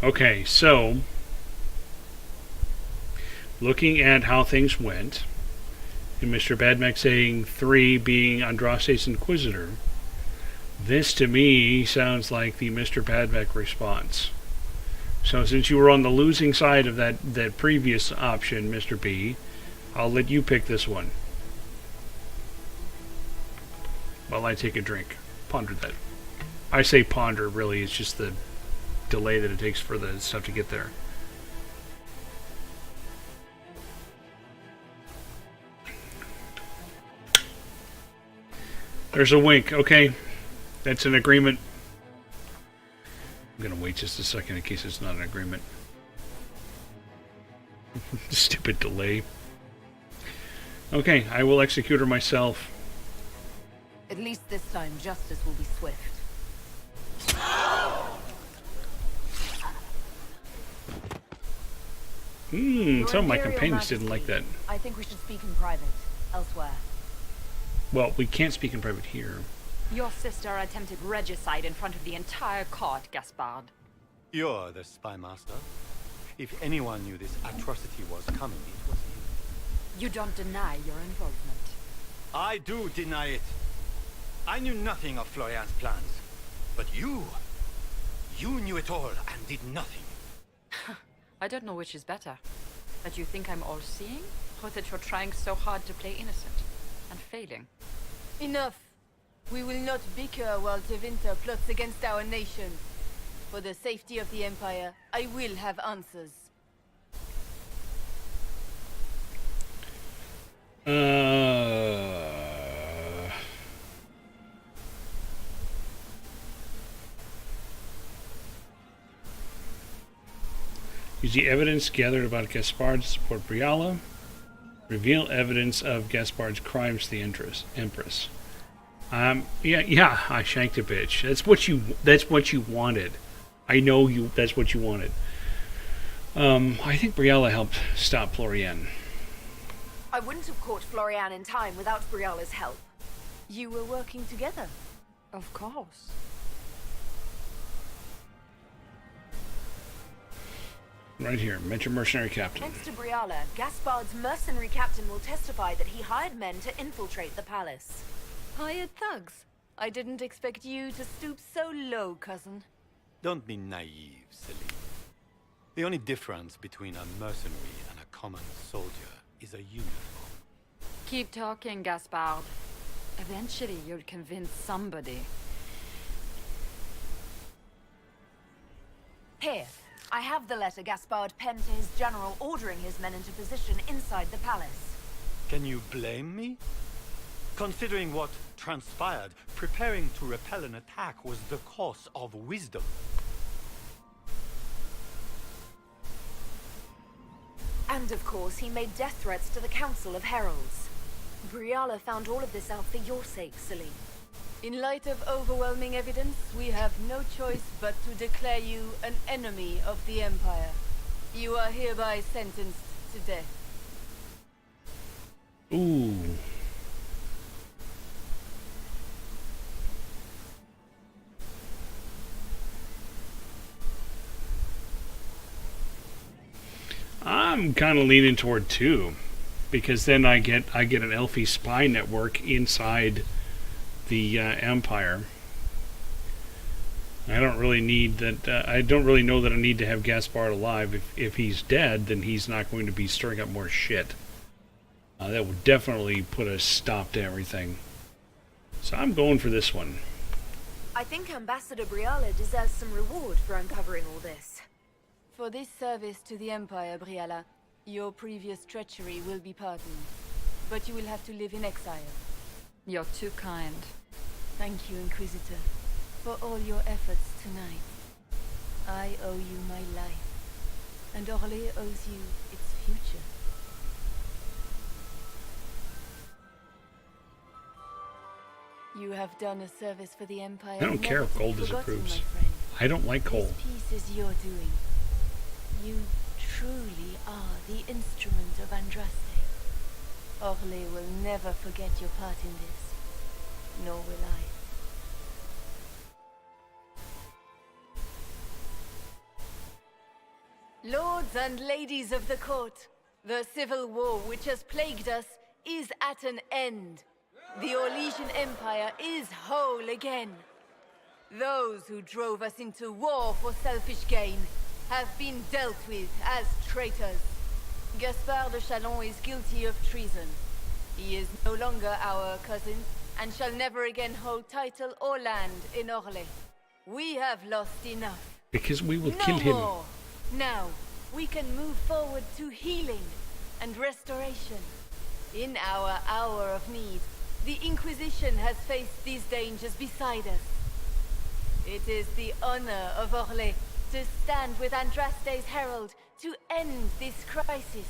Okay, so looking at how things went, and Mr. Badmax saying 3 being Andraste's Inquisitor, this to me sounds like the Mr. Badmax response. So since you were on the losing side of that previous option, Mr. B, I'll let you pick this one. While I take a drink. Ponder that. I say ponder, really, it's just the delay that it takes for the stuff to get there. There's a wink, okay. That's an agreement. I'm gonna wait just a second in case it's not an agreement. Stupid delay. Okay, I will execute her myself. At least this time, justice will be swift. Some of my companions didn't like that. I think we should speak in private, elsewhere. Well, we can't speak in private here. Your sister attempted regicide in front of the entire court, Gaspard. You're the spy master. If anyone knew this atrocity was coming, it was you. You don't deny your involvement. I do deny it. I knew nothing of Florian's plans. But you knew it all and did nothing. I don't know which is better. That you think I'm all-seeing, or that you're trying so hard to play innocent and failing. Enough. We will not bicker while Tevinter plots against our nation. For the safety of the Empire, I will have answers. Use the evidence gathered about Gaspard to support Briala. Reveal evidence of Gaspard's crimes to the Empress. Yeah, I shanked a bitch. That's what you wanted. I know that's what you wanted. I think Briala helped stop Florian. I wouldn't have caught Florian in time without Briala's help. You were working together. Of course. Right here, mention mercenary captain. Thanks to Briala, Gaspard's mercenary captain will testify that he hired men to infiltrate the palace. Hired thugs? I didn't expect you to stoop so low, cousin. Don't be naive, Celine. The only difference between a mercenary and a common soldier is a uniform. Keep talking, Gaspard. Eventually you'll convince somebody. Here, I have the letter Gaspard penned to his general ordering his men into position inside the palace. Can you blame me? Considering what transpired, preparing to repel an attack was the course of wisdom. And of course, he made death threats to the Council of Heralds. Briala found all of this out for your sake, Celine. In light of overwhelming evidence, we have no choice but to declare you an enemy of the Empire. You are hereby sentenced to death. Ooh. I'm kind of leaning toward 2, because then I get an Elfie spy network inside the Empire. I don't really need that. I don't really know that I need to have Gaspard alive. If he's dead, then he's not going to be stirring up more shit. That would definitely put a stop to everything. So I'm going for this one. I think Ambassador Briala deserves some reward for uncovering all this. For this service to the Empire, Briala, your previous treachery will be pardoned. But you will have to live in exile. You're too kind. Thank you, Inquisitor, for all your efforts tonight. I owe you my life, and Orlais owes you its future. You have done a service for the Empire. I don't care if Gold disapproves. I don't like coal. This peace is your doing. You truly are the instrument of Andraste. Orlais will never forget your part in this, nor will I. Lords and ladies of the court, the civil war which has plagued us is at an end. The Orlesian Empire is whole again. Those who drove us into war for selfish gain have been dealt with as traitors. Gaspard de Chalon is guilty of treason. He is no longer our cousin, and shall never again hold title or land in Orlais. We have lost enough. Because we will No kill him. more. Now, we can move forward to healing and restoration. In our hour of need, the Inquisition has faced these dangers beside us. It is the honor of Orlais to stand with Andraste's herald to end this crisis.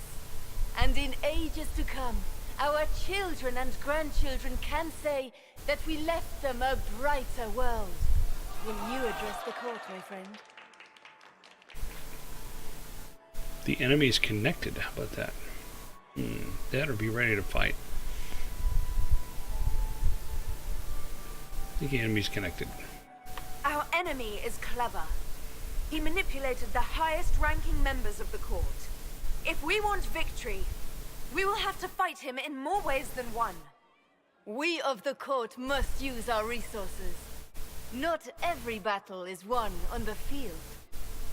And in ages to come, our children and grandchildren can say that we left them a brighter world. Will you address the court, my friend? The enemy is connected. How about that? That or be ready to fight. I think the enemy's connected. Our enemy is clever. He manipulated the highest-ranking members of the court. If we want victory, we will have to fight him in more ways than one. We of the court must use our resources. Not every battle is won on the field,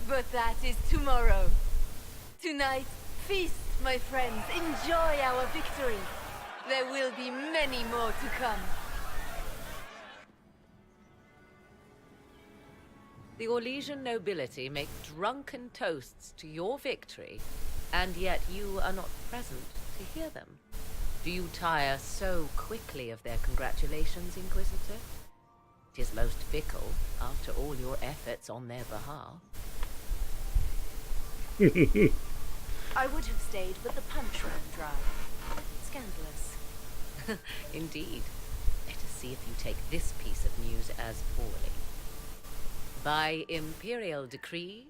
but that is tomorrow. Tonight, feast, my friends. Enjoy our victory. There will be many more to come. The Orlesian nobility make drunken toasts to your victory, and yet you are not present to hear them. Do you tire so quickly of their congratulations, Inquisitor? 'Tis most fickle, after all your efforts on their behalf. I would have stayed, but the punch ran dry. Scandalous. Indeed. Let us see if you take this piece of news as poorly. By imperial decree,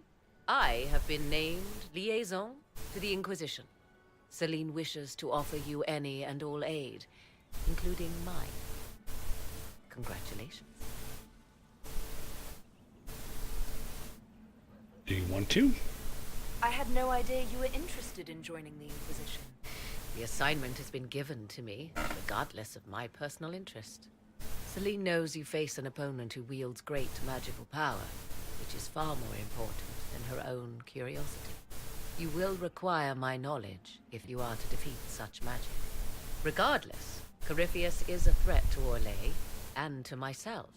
I have been named liaison to the Inquisition. Celine wishes to offer you any and all aid, including mine. Congratulations. Do you want to? I had no idea you were interested in joining the Inquisition. The assignment has been given to me, regardless of my personal interest. Celine knows you face an opponent who wields great magical power, which is far more important than her own curiosity. You will require my knowledge if you are to defeat such magic. Regardless, Corypheus is a threat to Orlais and to myself.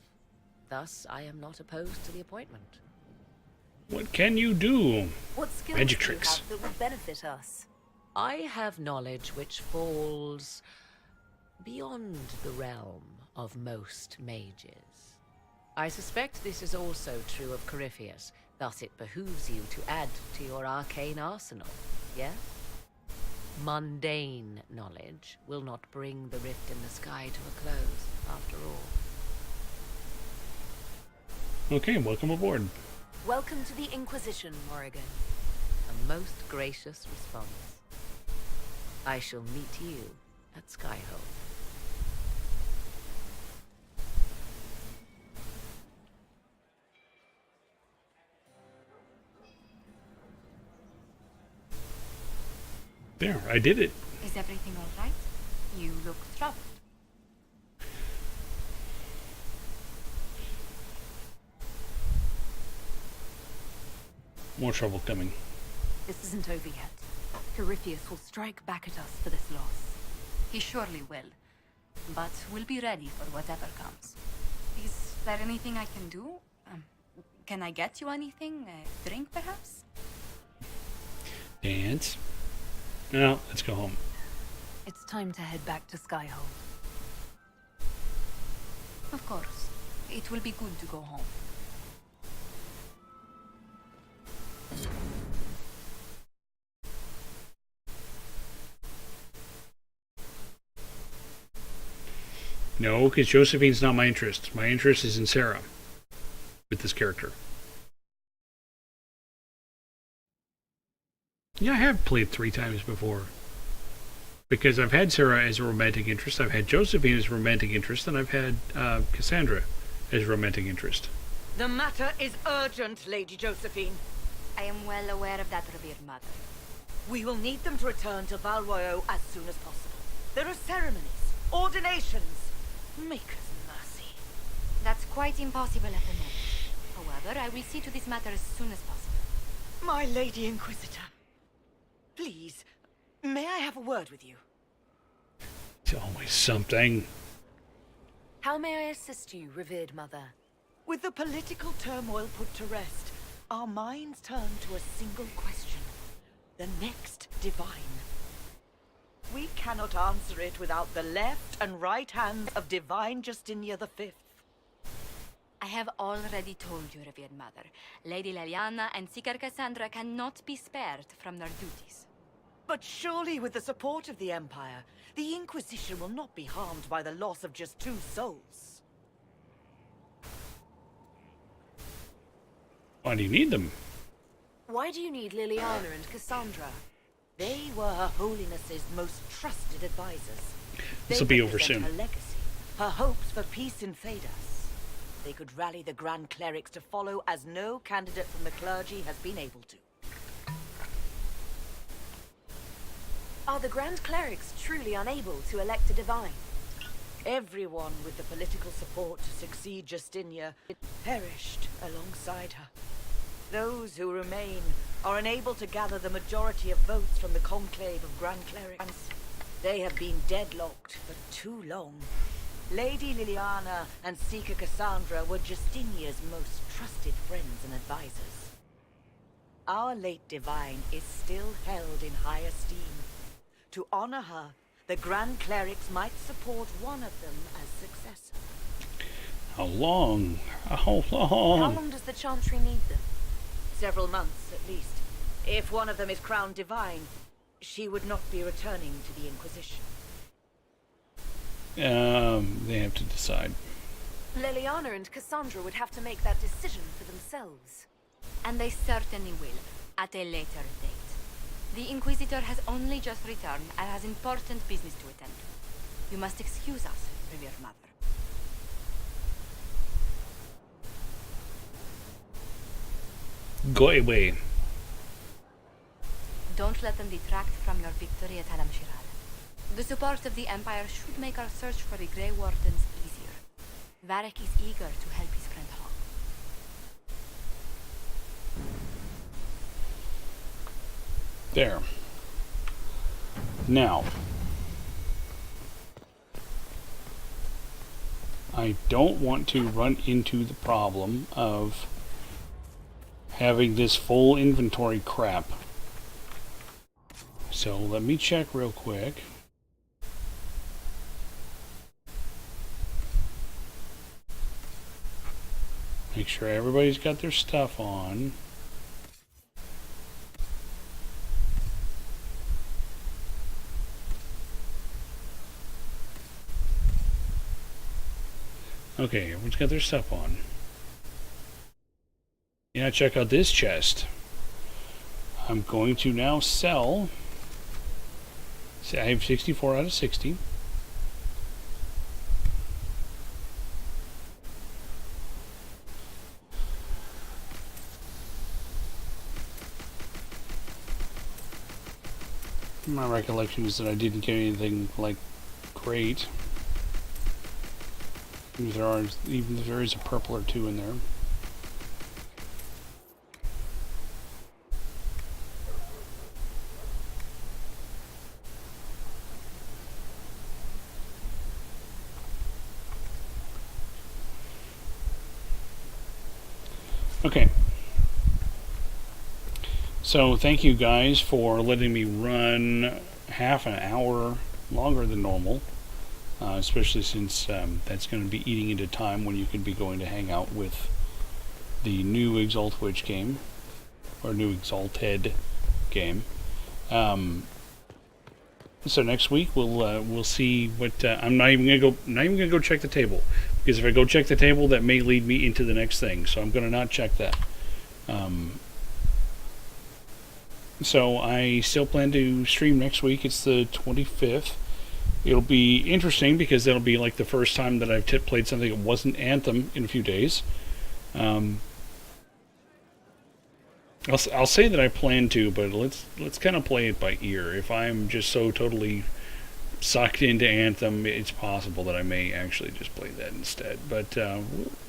Thus, I am not opposed to the appointment. What can you do? What skills Magic do you tricks. have that would benefit us? I have knowledge which falls beyond the realm of most mages. I suspect this is also true of Corypheus, thus it behooves you to add to your arcane arsenal, yes? Mundane knowledge will not bring the rift in the sky to a close, after all. Okay, welcome aboard. Welcome to the Inquisition, Morrigan. A most gracious response. I shall meet you at Skyhold. There, I did it. Is everything all right? You look troubled. More trouble coming. This isn't over yet. Corypheus will strike back at us for this loss. He surely will. But we'll be ready for whatever comes. These Is there anything I can do? Can I get you anything? A drink, perhaps? Dance. No, let's go home. It's time to head back to Skyhold. Of course. It will be good to go home. No, because Josephine's not my interest. My interest is in Sarah. With this character. Yeah, I have played 3 times before. Because I've had Sarah as a romantic interest, I've had Josephine as a romantic interest, and I've had Cassandra as a romantic interest. The matter is urgent, Lady Josephine. I am well aware of that, revered mother. We will need them to return to Val Royeaux as soon as possible. There are ceremonies, ordinations. Maker's mercy. That's quite impossible at the moment. However, I will see to this matter as soon as possible. My Lady Inquisitor. Please, may I have a word with you? It's always something. How may I assist you, revered mother? With the political turmoil put to rest, our minds turn to a single question. The next divine. We cannot answer it without the left and right hands of Divine Justinia V. I have already told you, revered mother. Lady Leliana and Seeker Cassandra cannot be spared from their duties. But surely with the support of the Empire, the Inquisition will not be harmed by the loss of just 2 souls. Why do you need them? Why do you need Liliana and Cassandra? They were Her Holiness's most trusted advisors. This'll be over soon. Her legacy, her hopes for peace in Phaedos. They could rally the Grand Clerics to follow as no candidate from the clergy has been able to. Are the Grand Clerics truly unable to elect a divine? Everyone with the political support to succeed Justinia perished alongside her. Those who remain are unable to gather the majority of votes from the conclave of Grand Clerics. They have been deadlocked for too long. Lady Liliana and Seeker Cassandra were Justinia's most trusted friends and advisors. Our late divine is still held in high esteem. To honor her, the Grand Clerics might support one of them as successor. How long? How long? How long does the Chantry need them? Several months, at least. If one of them is crowned divine, she would not be returning to the Inquisition. They have to decide. Liliana and Cassandra would have to make that decision for themselves. And they certainly will, at a later date. The Inquisitor has only just returned and has important business to attend to. You must excuse us, revered mother. Go away. Don't let them detract from your victory at Alam Shiral. The support of the Empire should make our search for the Grey Wardens easier. Varric is eager to help his friend Hawk. There. Now, I don't want to run into the problem of having this full inventory crap. So let me check real quick. Make sure everybody's got their stuff on. Okay, everyone's got their stuff on. Yeah, check out this chest. I'm going to now sell. See, I have 64 out of 60. My recollection is that I didn't get anything like great. Even if there is a purple or two in there. Okay. So thank you guys for letting me run half an hour longer than normal, especially since that's going to be eating into time when you could be going to hang out with the new Exalt Witch game, or new Exalted game. So next week we'll see what I'm not even gonna go check the table, because if I go check the table, that may lead me into the next thing. So I'm gonna not check that. So I still plan to stream next week. It's the 25th. It'll be interesting because it'll be like the first time that I've played something that wasn't Anthem in a few days. I'll say that I plan to, but let's kind of play it by ear. If I'm just so totally sucked into Anthem, it's possible that I may actually just play that instead. But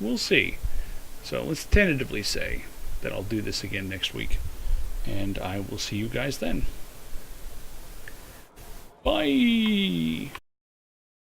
we'll see. So let's tentatively say that I'll do this again next week. And I will see you guys then. Bye!